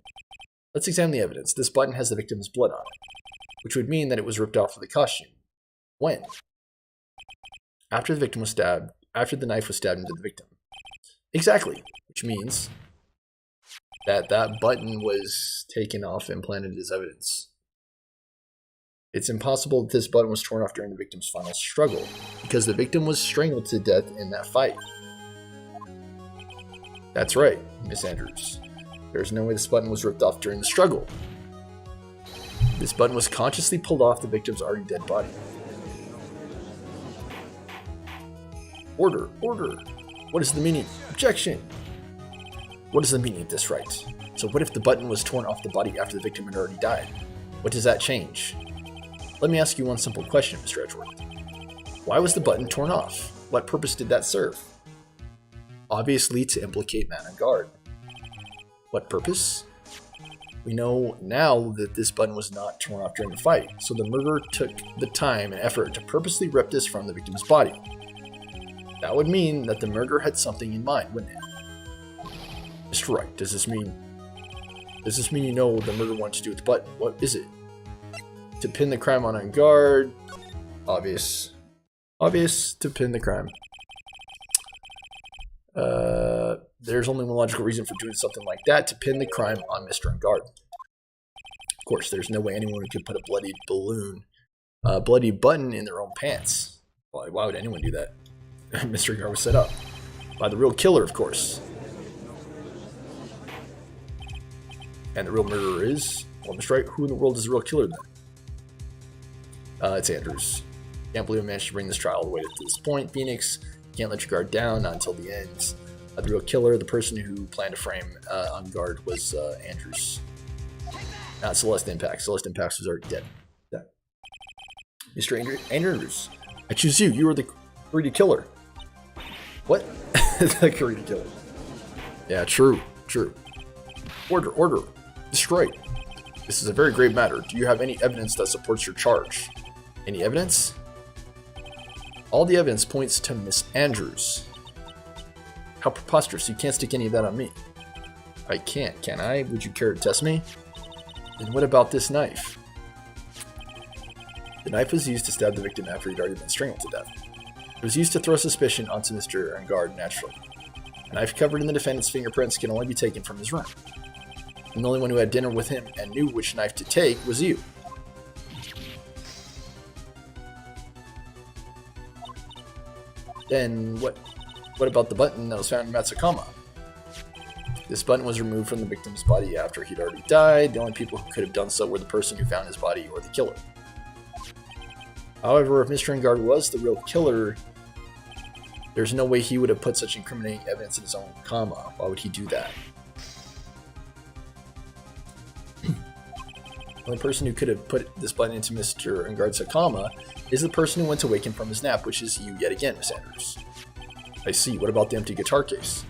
Let's examine the evidence. This button has the victim's blood on it, which would mean that it was ripped off of the costume. When? After the victim was stabbed, after the knife was stabbed into the victim. Exactly, which means that that button was taken off and planted as evidence. It's impossible that this button was torn off during the victim's final struggle, because the victim was strangled to death in that fight. That's right, Miss Andrews. There's no way this button was ripped off during the struggle. This button was consciously pulled off the victim's already dead body. Order, order. What is the meaning? Objection. What is the meaning of this right? So what if the button was torn off the body after the victim had already died? What does that change? Let me ask you one simple question, Mr. Edgeworth. Why was the button torn off? What purpose did that serve? Obviously to implicate Matt and Guard. What purpose? We know now that this button was not torn off during the fight, so the murderer took the time and effort to purposely rip this from the victim's body. That would mean that the murderer had something in mind, wouldn't it? Mr. Wright, does this mean you know what the murderer wanted to do with the button? What is it? To pin the crime on Guard? Obvious. Obvious to pin the crime. There's only one logical reason for doing something like that, to pin the crime on Mr. Guard. Of course, there's no way anyone could put a bloodied balloon, bloody button in their own pants. Why would anyone do that? Mr. Guard was set up by the real killer, of course. And the real murderer is, well, Mr. Wright, who in the world is the real killer then? It's Andrews. Can't believe I managed to bring this trial all the way to this point. Phoenix, can't let your guard down, not until the end. The real killer, the person who planned to frame on Guard, was Andrews. Not Celeste Impact. Celeste Impact was already dead. Mr. Andrews, I choose you. You are the greedy killer. What? The greedy killer. Yeah, true. True. Order, order. Destroy. This is a very grave matter. Do you have any evidence that supports your charge? Any evidence? All the evidence points to Miss Andrews. How preposterous. You can't stick any of that on me. I can't, can I? Would you care to test me? Then what about this knife? The knife was used to stab the victim after he'd already been strangled to death. It was used to throw suspicion onto Mr. Guard naturally. A knife covered in the defendant's fingerprints can only be taken from his room. And the only one who had dinner with him and knew which knife to take was you. Then what about the button that was found in Matsukama? This button was removed from the victim's body after he'd already died. The only people who could have done so were the person who found his body or the killer. However, if Mr. Enguarde was the real killer, there's no way he would have put such incriminating evidence in his own comma. Why would he do that? The only person who could have put this button into Mr. Enguarde's comma is the person who went to wake him from his nap, which is you yet again, Miss Andrews. I see. What about the empty guitar case?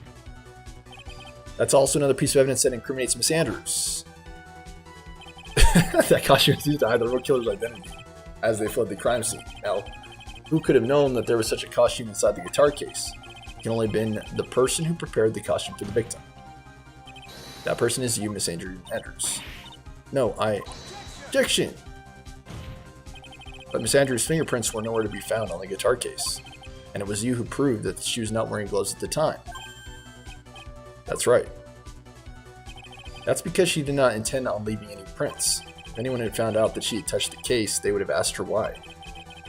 That's also another piece of evidence that incriminates Miss Andrews. That costume is used to hide the real killer's identity as they fled the crime scene. Now, who could have known that there was such a costume inside the guitar case? It can only have been the person who prepared the costume for the victim. That person is you, Miss Andrews. No, Objection! But Miss Andrews' fingerprints were nowhere to be found on the guitar case, and it was you who proved that she was not wearing gloves at the time. That's right. That's because she did not intend on leaving any prints. If anyone had found out that she had touched the case, they would have asked her why.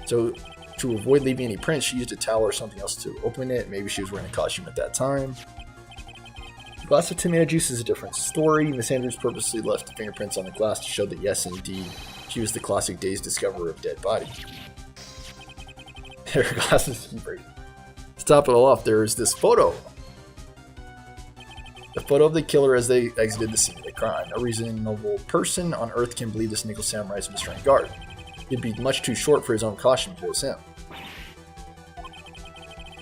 So, to avoid leaving any prints, she used a towel or something else to open it. Maybe she was wearing a costume at that time. The glass of tomato juice is a different story. Miss Andrews purposely left the fingerprints on the glass to show that yes, indeed, she was the classic Days discoverer of dead body. Her glasses keep breaking. To top it all off, there is this photo. The photo of the killer as they exited the scene of the crime. No reasonable person on Earth can believe this Nickel Samurai is Mr. Enguarde. He'd be much too short for his own costume if it was him.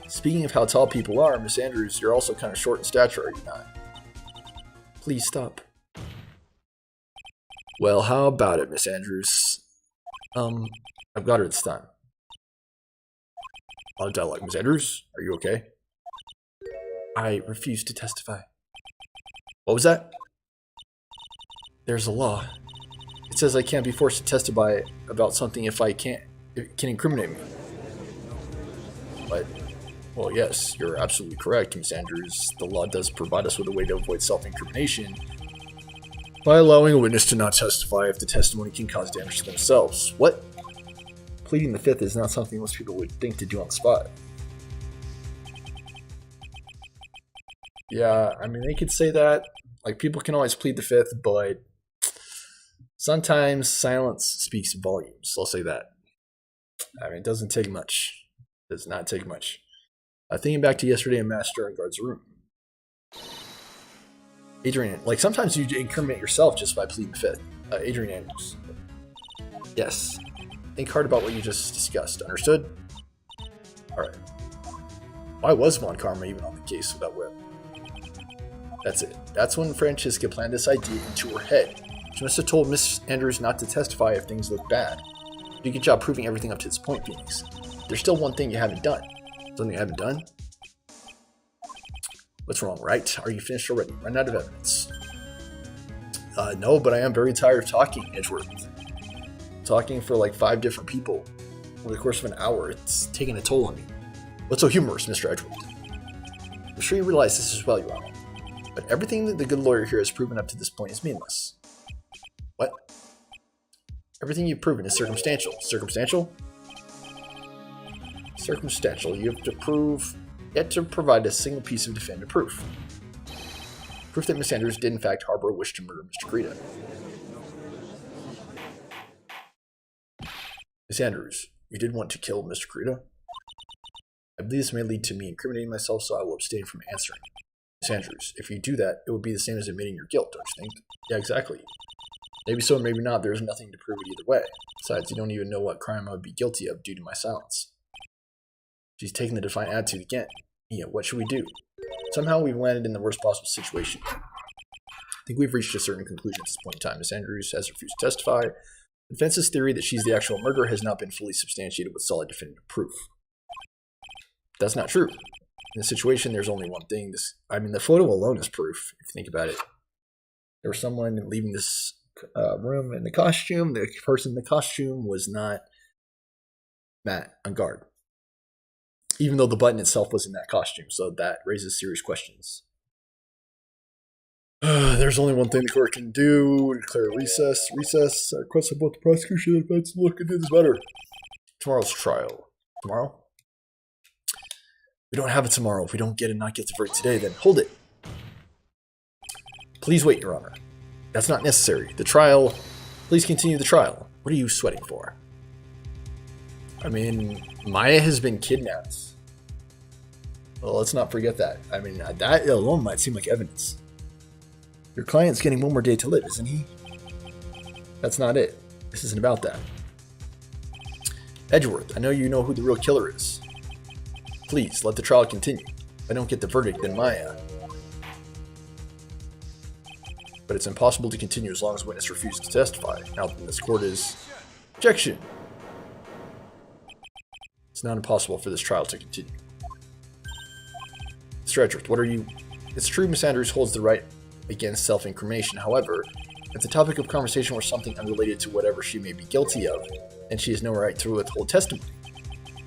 Speaking of how tall people are, Miss Andrews, you're also kind of short in stature, are you not? Please stop. Well, how about it, Miss Andrews? I've got her this time. A lot of dialogue. Miss Andrews, are you okay? I refuse to testify. What was that? There's a law. It says I can't be forced to testify about something if it can incriminate me. But, well, yes, you're absolutely correct, Miss Andrews. The law does provide us with a way to avoid self-incrimination by allowing a witness to not testify if the testimony can cause damage to themselves. What? Pleading the fifth is not something most people would think to do on the spot. Yeah, I mean, they could say that. Like, people can always plead the fifth, but sometimes silence speaks volumes. I'll say that. I mean, it doesn't take much. It does not take much. Thinking back to yesterday in Master Enguarde's room. Adrian, like, sometimes you incriminate yourself just by pleading the fifth. Adrian Andrews. Yes. Think hard about what you just discussed. Understood? Alright. Why was Von Karma even on the case with that whip? That's it. That's when Francesca planned this idea into her head. She must have told Miss Andrews not to testify if things look bad. You did a good job proving everything up to this point, Phoenix. There's still one thing you haven't done. Something you haven't done? What's wrong, right? Are you finished already? Run out of evidence. No, but I am very tired of talking, Edgeworth. Talking for like 5 different people over the course of an hour. It's taking a toll on me. What's so humorous, Mr. Edgeworth? I'm sure you realize this as well, Your Honor. But everything that the good lawyer here has proven up to this point is meaningless. What? Everything you've proven is circumstantial. Circumstantial? Circumstantial. You have to prove, yet to provide a single piece of definitive proof. Proof that Miss Andrews did in fact harbor a wish to murder Mr. Krita. Miss Andrews, you did want to kill Mr. Krita? I believe this may lead to me incriminating myself, so I will abstain from answering. Miss Andrews, if you do that, it would be the same as admitting your guilt, don't you think? Yeah, exactly. Maybe so, maybe not. There's nothing to prove it either way. Besides, you don't even know what crime I would be guilty of due to my silence. She's taking the defiant attitude again. Yeah, what should we do? Somehow we've landed in the worst possible situation. I think we've reached a certain conclusion at this point in time. Miss Andrews has refused to testify. The defense's theory that she's the actual murderer has not been fully substantiated with solid definitive proof. That's not true. In this situation, there's only one thing. The photo alone is proof, if you think about it. There was someone leaving this room in the costume. The person in the costume was not Matt Enguarde. Even though the button itself was in that costume, so that raises serious questions. There's only one thing the court can do. Declare a recess. Recess. I request that both the prosecution and defense look into this matter. Tomorrow's trial. Tomorrow? We don't have it tomorrow. If we don't get it, not get the verdict today, then hold it. Please wait, Your Honor. That's not necessary. The trial... Please continue the trial. What are you sweating for? I mean, Maya has been kidnapped. Well, let's not forget that. I mean, that alone might seem like evidence. Your client's getting one more day to live, isn't he? That's not it. This isn't about that. Edgeworth, I know you know who the real killer is. Please, let the trial continue. If I don't get the verdict, then Maya. But it's impossible to continue as long as witness refuses to testify. Now that this court is... Objection! It's not impossible for this trial to continue. Mr. Edgeworth, what are you... It's true Miss Andrews holds the right against self-incrimination. However, if the topic of conversation were something unrelated to whatever she may be guilty of, then she has no right to withhold testimony.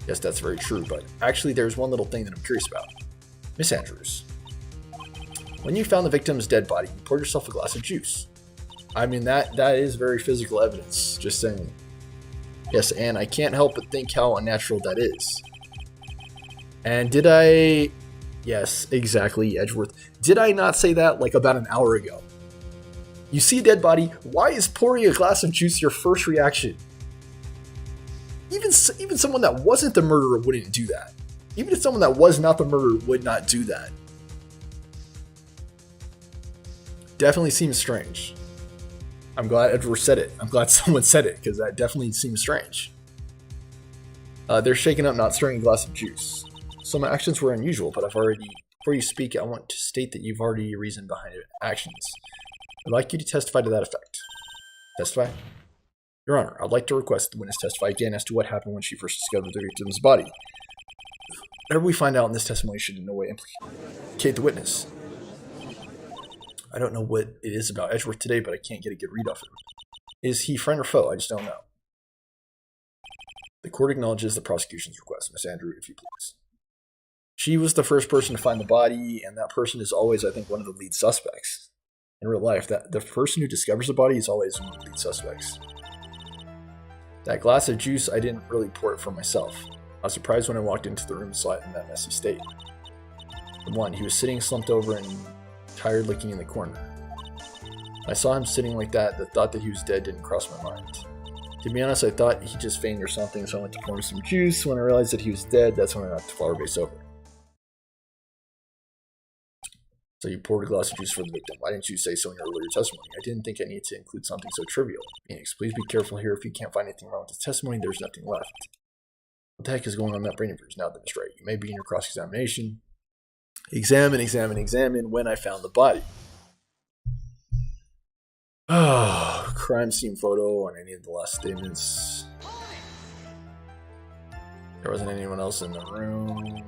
Yes, that's very true, but actually there's one little thing that I'm curious about. Miss Andrews, when you found the victim's dead body, you poured yourself a glass of juice. I mean, that is very physical evidence, just saying. Yes, and I can't help but think how unnatural that is. And did I... Yes, exactly, Edgeworth. Did I not say that like about an hour ago? You see a dead body, why is pouring a glass of juice your first reaction? Even someone that wasn't the murderer wouldn't do that. Even if someone that was not the murderer would not do that. Definitely seems strange. I'm glad Edward said it. I'm glad someone said it, because that definitely seems strange. They're shaken up, not stirring a glass of juice. Some actions were unusual, but before you speak, I want to state that you've already reasoned behind your actions. I'd like you to testify to that effect. Testify? Your Honor, I'd like to request the witness testify again as to what happened when she first discovered the victim's body. Whatever we find out in this testimony should in no way implicate the witness. I don't know what it is about Edgeworth today, but I can't get a good read off him. Is he friend or foe? I just don't know. The court acknowledges the prosecution's request. Miss Andrew, if you please. She was the first person to find the body, and that person is always, I think, one of the lead suspects. In real life, that the person who discovers the body is always one of the lead suspects. That glass of juice, I didn't really pour it for myself. I was surprised when I walked into the room and saw it in that messy state. The one, he was sitting slumped over and tired looking in the corner. I saw him sitting like that, the thought that he was dead didn't cross my mind. To be honest, I thought he just fainted or something, so I went to pour him some juice. When I realized that he was dead, that's when I knocked the flower vase over. So you poured a glass of juice for the victim. Why didn't you say so in your earlier testimony? I didn't think I needed to include something so trivial. Phoenix, please be careful here. If you can't find anything wrong with the testimony, there's nothing left. What the heck is going on in that brain of yours now that it's right? You may begin your cross-examination. Examine when I found the body. Oh, crime scene photo on any of the last statements. There wasn't anyone else in the room.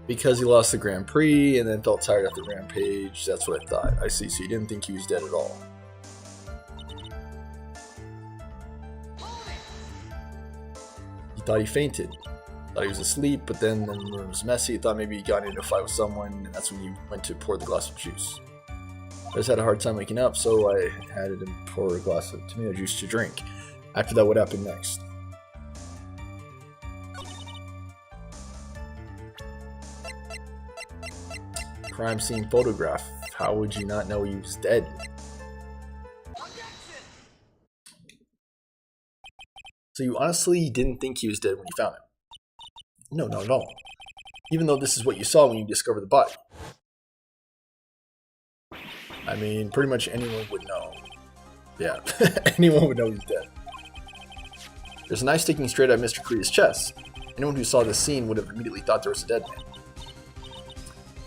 Because he lost the Grand Prix and then felt tired after Rampage. That's what I thought. I see. So you didn't think he was dead at all. He thought he fainted. Thought he was asleep, but then the room was messy. He thought maybe he got into a fight with someone, and that's when you went to pour the glass of juice. I just had a hard time waking up, so I had him pour a glass of tomato juice to drink. After that, what happened next? Crime scene photograph. How would you not know he was dead? So you honestly didn't think he was dead when you found him? No, not at all. Even though this is what you saw when you discovered the body. I mean, pretty much anyone would know. Yeah, anyone would know he's dead. There's a knife sticking straight at Mr. Korea's chest. Anyone who saw this scene would have immediately thought there was a dead man.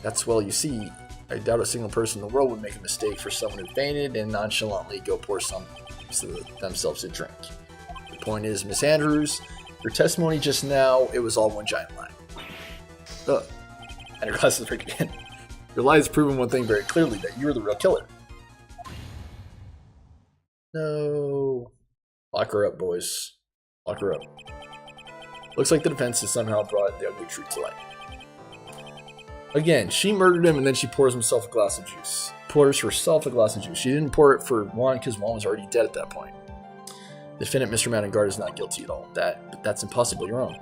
That's, well, you see, I doubt a single person in the world would make a mistake for someone who fainted and nonchalantly go pour themselves a drink. The point is, Miss Andrews, your testimony just now, it was all one giant lie. Ugh. And her glasses break again. Your lie has proven one thing very clearly, that you were the real killer. No. Lock her up, boys. Lock her up. Looks like the defense has somehow brought the ugly truth to light. Again, she murdered him and then she pours herself a glass of juice. Pours herself a glass of juice. She didn't pour it for Juan because Juan was already dead at that point. The defendant, Mr. Madangard, is not guilty at all. But that's impossible. You're wrong.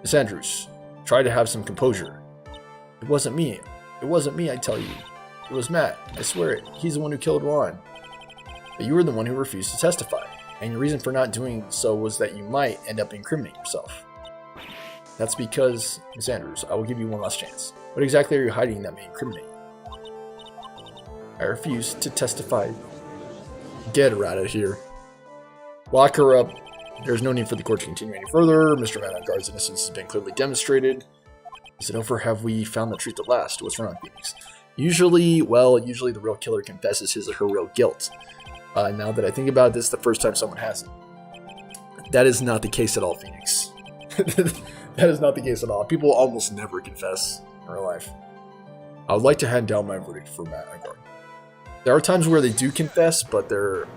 Miss Andrews, try to have some composure. It wasn't me. It wasn't me, I tell you. It was Matt. I swear it. He's the one who killed Juan. But you were the one who refused to testify. And your reason for not doing so was that you might end up incriminating yourself. That's because, Miss Andrews, I will give you one last chance. What exactly are you hiding that may incriminate you? I refuse to testify. Get her out of here. Lock her up. There's no need for the court to continue any further. Mr. Madangard's innocence has been clearly demonstrated. Is it over? Have we found the truth at last? What's wrong, Phoenix? Usually the real killer confesses his or her real guilt. Now that I think about it, this is the first time someone has it. That is not the case at all, Phoenix. That is not the case at all. People almost never confess in real life. I would like to hand down my verdict for Matt Agard. There are times where they do confess, but they're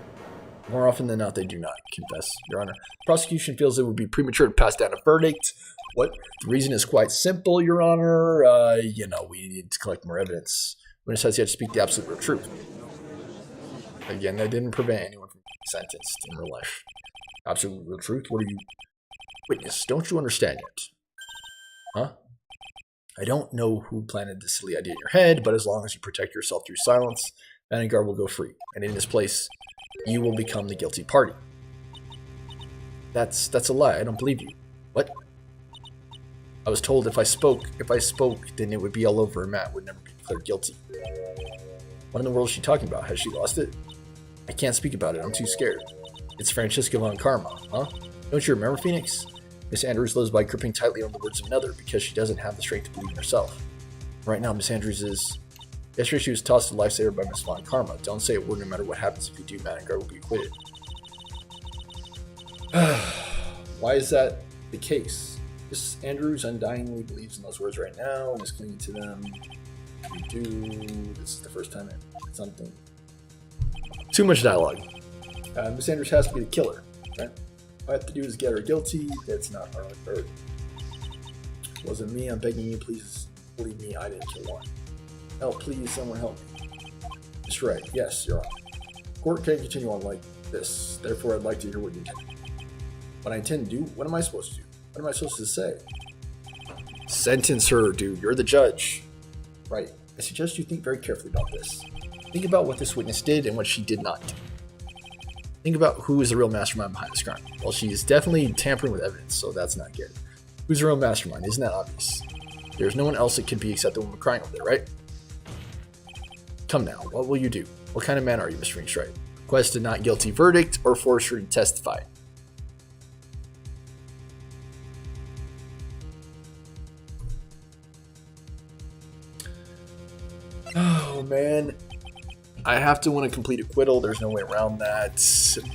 more often than not they do not confess, Your Honor. The prosecution feels it would be premature to pass down a verdict. What? The reason is quite simple, Your Honor. We need to collect more evidence. Witness has yet to speak the absolute truth. Again, that didn't prevent anyone from being sentenced in real life. Absolute real truth? What are you... Witness, don't you understand yet? Huh? I don't know who planted this silly idea in your head, but as long as you protect yourself through silence, Madangard will go free, and in this place, you will become the guilty party. That's a lie. I don't believe you. What? I was told if I spoke, then it would be all over and Matt would never be declared guilty. What in the world is she talking about? Has she lost it? I can't speak about it. I'm too scared. It's Francisca von Karma, huh? Don't you remember, Phoenix? Miss Andrews lives by gripping tightly on the words of another because she doesn't have the strength to believe in herself. Right now, Miss Andrews is... Yesterday she was tossed to lifesaver by Miss Von Karma. Don't say a word no matter what happens. If you do, Madangard will be acquitted. Why is that the case? Miss Andrews undyingly believes in those words right now and is clinging to them. If you do... This is the first time it's something. Too much dialogue. Miss Andrews has to be the killer, right? All I have to do is get her guilty. It's not hard to hurt. It wasn't me. I'm begging you, please believe me. I didn't kill Juan. Help, please, someone help me. That's right. Yes, Your Honor. Court can't continue on like this. Therefore, I'd like to hear what you intend to do. What I intend to do? What am I supposed to do? What am I supposed to say? Sentence her, dude. You're the judge. Right. I suggest you think very carefully about this. Think about what this witness did and what she did not do. Think about who is the real mastermind behind this crime. Well, she's definitely tampering with evidence, so that's not good. Who's the real mastermind? Isn't that obvious? There's no one else it could be except the woman crying over there, right? Come now, what will you do? What kind of man are you, Mr. Ringstride? Request a not guilty verdict or force her to testify? Oh, man. I have to want a complete acquittal. There's no way around that.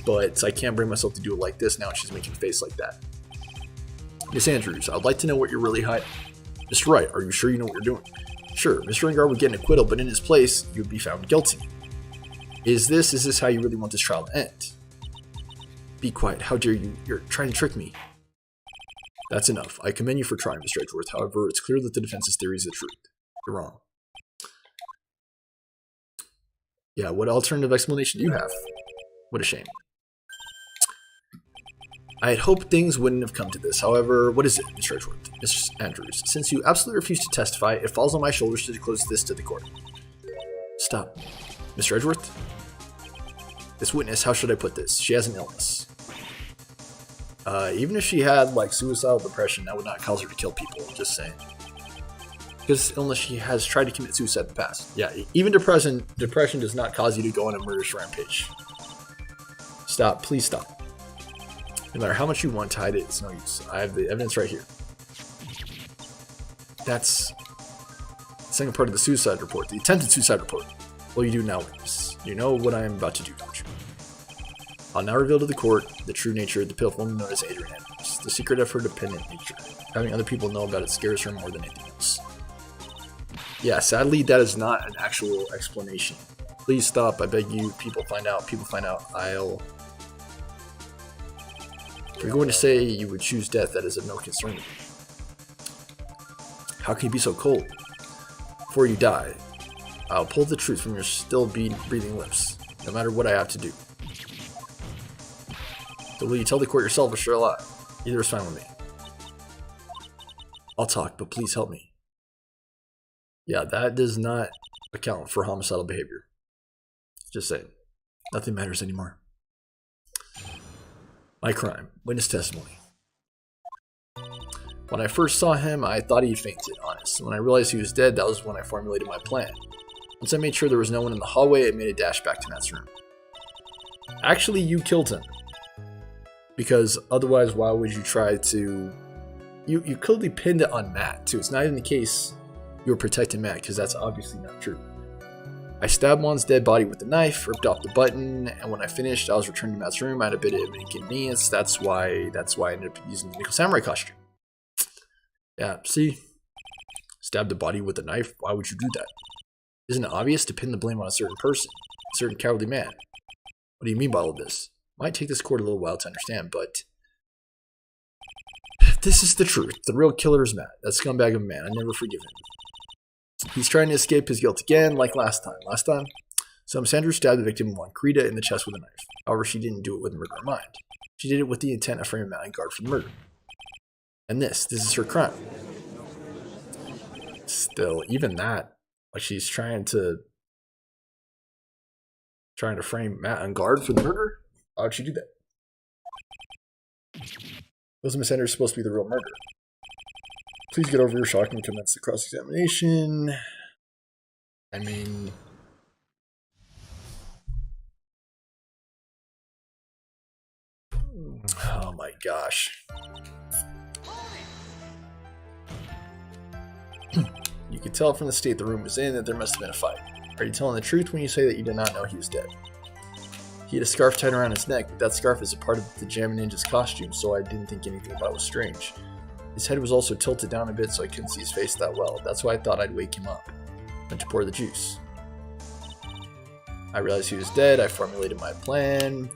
But I can't bring myself to do it like this now. She's making a face like that. Miss Andrews, I'd like to know what you're really hiding. Mr. Wright, are you sure you know what you're doing? Sure, Mr. Ringard would get an acquittal, but in his place, you'd be found guilty. Is this how you really want this trial to end? Be quiet. How dare you? You're trying to trick me. That's enough. I commend you for trying, Mr. Edgeworth. However, it's clear that the defense's theory is the truth. You're wrong. Yeah, what alternative explanation do you have? What a shame. I had hoped things wouldn't have come to this. However, what is it, Mr. Edgeworth? Miss Andrews, since you absolutely refuse to testify, it falls on my shoulders to disclose this to the court. Stop. Mr. Edgeworth? This witness, how should I put this? She has an illness. Even if she had, like, suicidal depression, that would not cause her to kill people, I'm just saying. Because illness, she has tried to commit suicide in the past. Yeah, even depression does not cause you to go on a murderous rampage. Stop, please stop. No matter how much you want to hide it, it's no use. I have the evidence right here. That's second part of the suicide report, the attempted suicide report. Well, you do now, witness. You know what I am about to do, don't you? I'll now reveal to the court the true nature of the pitiful woman known as Adrian Andrews, the secret of her dependent nature. Having other people know about it scares her more than anything else. Yeah, sadly, that is not an actual explanation. Please stop, I beg you. People find out, I'll... If you're going to say you would choose death, that is of no concern to me. How can you be so cold? Before you die, I'll pull the truth from your still breathing lips, no matter what I have to do. So will you tell the court yourself or shall I? Either is fine with me. I'll talk, but please help me. Yeah, that does not account for homicidal behavior. Just saying. Nothing matters anymore. My crime. Witness testimony. When I first saw him, I thought he fainted, honest. When I realized he was dead, that was when I formulated my plan. Once I made sure there was no one in the hallway, I made a dash back to Matt's room. Actually, you killed him. Because otherwise, why would you try to... You clearly pinned it on Matt, too. It's not even the case you were protecting Matt, because that's obviously not true. I stabbed Juan's dead body with a knife, ripped off the button, and when I finished, I was returning to Matt's room. I had a bit of an inconvenience. That's why I ended up using the Nickel Samurai costume. Yeah, see? Stabbed the body with a knife? Why would you do that? Isn't it obvious to pin the blame on a certain person? A certain cowardly man? What do you mean by all this? Might take this court a little while to understand, but... This is the truth. The real killer is Matt. That scumbag of a man. I never forgive him. He's trying to escape his guilt again, like last time. So Sandra stabbed the victim Juanquita in the chest with a knife. However, she didn't do it with murder in mind. She did it with the intent of framing Matt and guard for the murder. And this is her crime. Still, even that, like she's trying to frame Matt and guard for the murder? Why would she do that? Was Miss Sanders supposed to be the real murderer? Please get over your shock and commence the cross-examination. I mean... Oh my gosh. You could tell from the state the room was in that there must have been a fight. Are you telling the truth when you say that you did not know he was dead? He had a scarf tied around his neck, but that scarf is a part of the Jammin' Ninja's costume, so I didn't think anything about it was strange. His head was also tilted down a bit, so I couldn't see his face that well. That's why I thought I'd wake him up. Went to pour the juice. I realized he was dead. I formulated my plan.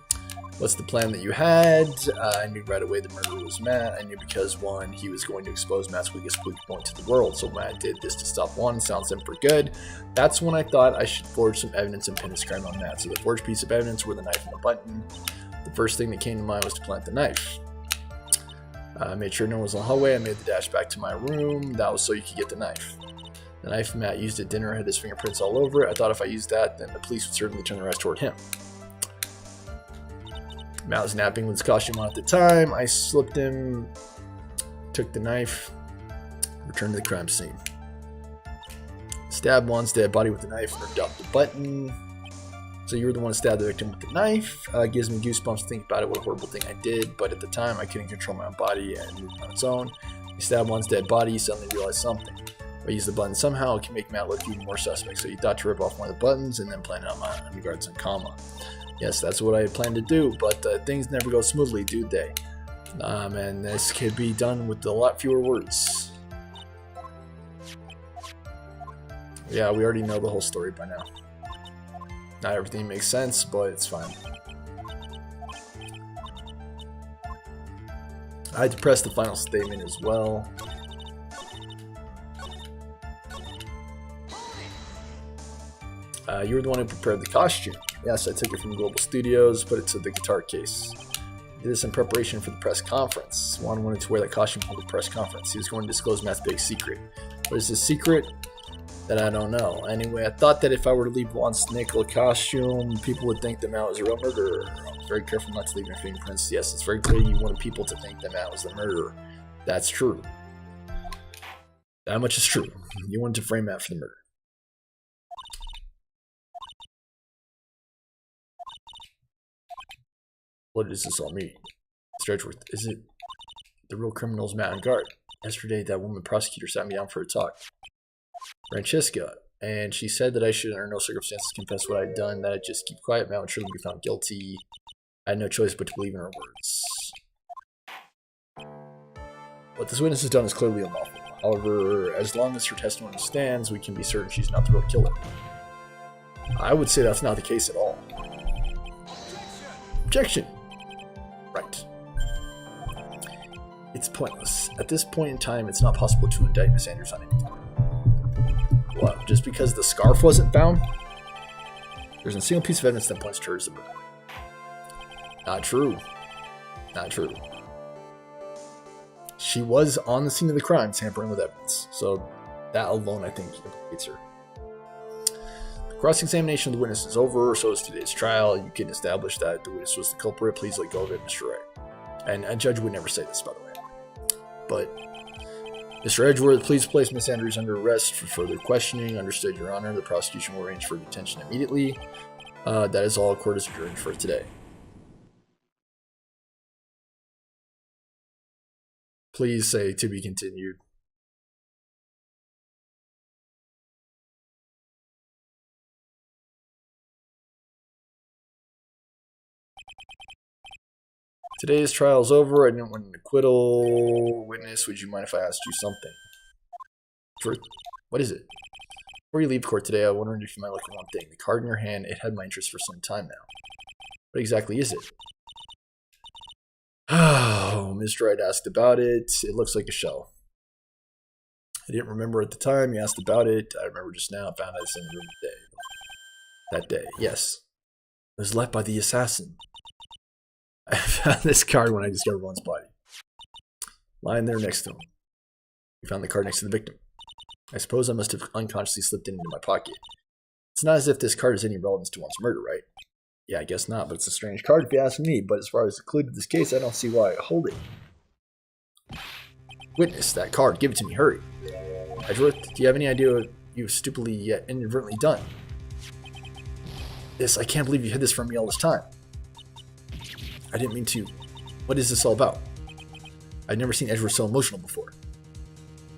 What's the plan that you had? I knew right away the murderer was Matt. I knew because, one, he was going to expose Matt's weakest point to the world, so Matt did this to stop one. Sounds in for good. That's when I thought I should forge some evidence and pin his crime on Matt. So the forged piece of evidence were the knife and the button. The first thing that came to mind was to plant the knife. I made sure no one was in the hallway. I made the dash back to my room. That was so you could get the knife. The knife Matt used at dinner had his fingerprints all over it. I thought if I used that, then the police would certainly turn the rest toward him. Matt was napping with his costume on at the time. I slipped him, took the knife, returned to the crime scene. Stabbed Juan's dead body with the knife, ripped off the button. So you were the one to stab the victim with the knife. Gives me goosebumps to think about it, what a horrible thing I did. But at the time, I couldn't control my own body and moved on its own. You stabbed Juan's dead body, you suddenly realized something. If I use the button somehow, it can make Matt look even more suspect. So you thought to rip off one of the buttons and then plan it on my guards and comma. Yes, that's what I had planned to do, but things never go smoothly, do they? And this could be done with a lot fewer words. Yeah, we already know the whole story by now. Not everything makes sense, but it's fine. I had to press the final statement as well. You were the one who prepared the costume. Yes, I took it from Global Studios, put it to the guitar case. Did this in preparation for the press conference. Juan wanted to wear that costume for the press conference. He was going to disclose Matt's big secret. What is his secret? That I don't know. Anyway, I thought that if I were to leave Juan's nickel costume, people would think that Matt was a real murderer. I was very careful not to leave my fingerprints. Yes, it's very clear you wanted people to think that Matt was the murderer. That's true. That much is true. You wanted to frame Matt for the murder. What does this all mean? Mr. Edgeworth, is it the real criminals Matt and guard? Yesterday, that woman prosecutor sat me down for a talk. Francesca. And she said that I should, under no circumstances, confess what I'd done, that I'd just keep quiet. Mal would surely be found guilty. I had no choice but to believe in her words. What this witness has done is clearly unlawful. However, as long as her testimony stands, we can be certain she's not the real killer. I would say that's not the case at all. Objection! Right. It's pointless. At this point in time, it's not possible to indict Miss Andrews on anything. What, just because the scarf wasn't found? There's a single piece of evidence that points to her as the murderer. Not true. Not true. She was on the scene of the crime, tampering with evidence. So that alone, I think, implicates her. The cross-examination of the witness is over, so is today's trial. You can establish that the witness was the culprit. Please let go of it, Mr. Wright. And a judge would never say this, by the way. But, Mr. Edgeworth, please place Miss Andrews under arrest for further questioning. Understood, Your Honor. The prosecution will arrange for detention immediately. That is all. Court is adjourned for today. Please say to be continued. Today's trial is over. I didn't want an acquittal. Witness, would you mind if I asked you something? Truth? What is it? Before you leave court today, I wondered if you might look at one thing. The card in your hand, it had my interest for some time now. What exactly is it? Oh, Mr. Wright asked about it. It looks like a shell. I didn't remember at the time you asked about it. I remember just now. I found it in the room today. That day, yes. It was left by the assassin. I found this card when I discovered one's body. Lying there next to him. We found the card next to the victim. I suppose I must have unconsciously slipped it into my pocket. It's not as if this card has any relevance to one's murder, right? Yeah, I guess not, but it's a strange card if you ask me. But as far as the clue to this case, I don't see why I hold it. Witness, that card. Give it to me. Hurry. Edgeworth, do you have any idea what you've stupidly yet inadvertently done? This, I can't believe you hid this from me all this time. I didn't mean to. What is this all about? I've never seen Edgeworth so emotional before.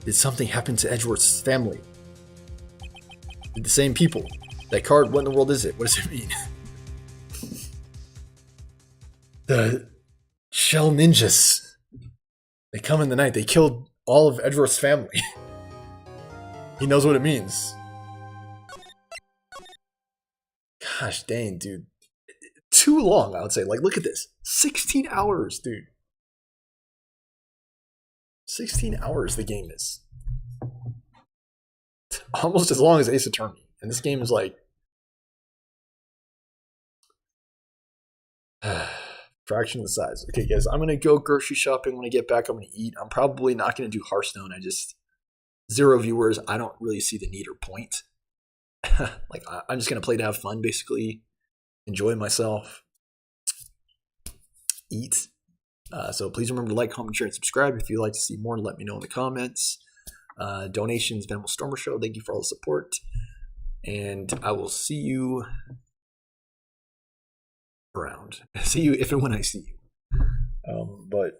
Did something happen to Edgeworth's family? Did the same people? That card, what in the world is it? What does it mean? The Shell Ninjas. They come in the night. They killed all of Edgeworth's family. He knows what it means. Gosh dang, dude. Too long, I would say. Like, look at this. 16 hours, dude. 16 hours the game is. Almost as long as Ace Attorney. And this game is like... fraction of the size. Okay, guys, I'm going to go grocery shopping. When I get back, I'm going to eat. I'm probably not going to do Hearthstone. I just... 0 viewers. I don't really see the need or point. Like, I'm just going to play to have fun, basically. Enjoy myself. Eat. So please remember to like, comment, share, and subscribe. If you'd like to see more, let me know in the comments. Donations, Venomous Stormer Show. Thank you for all the support. And I will see you around. See you if and when I see you. But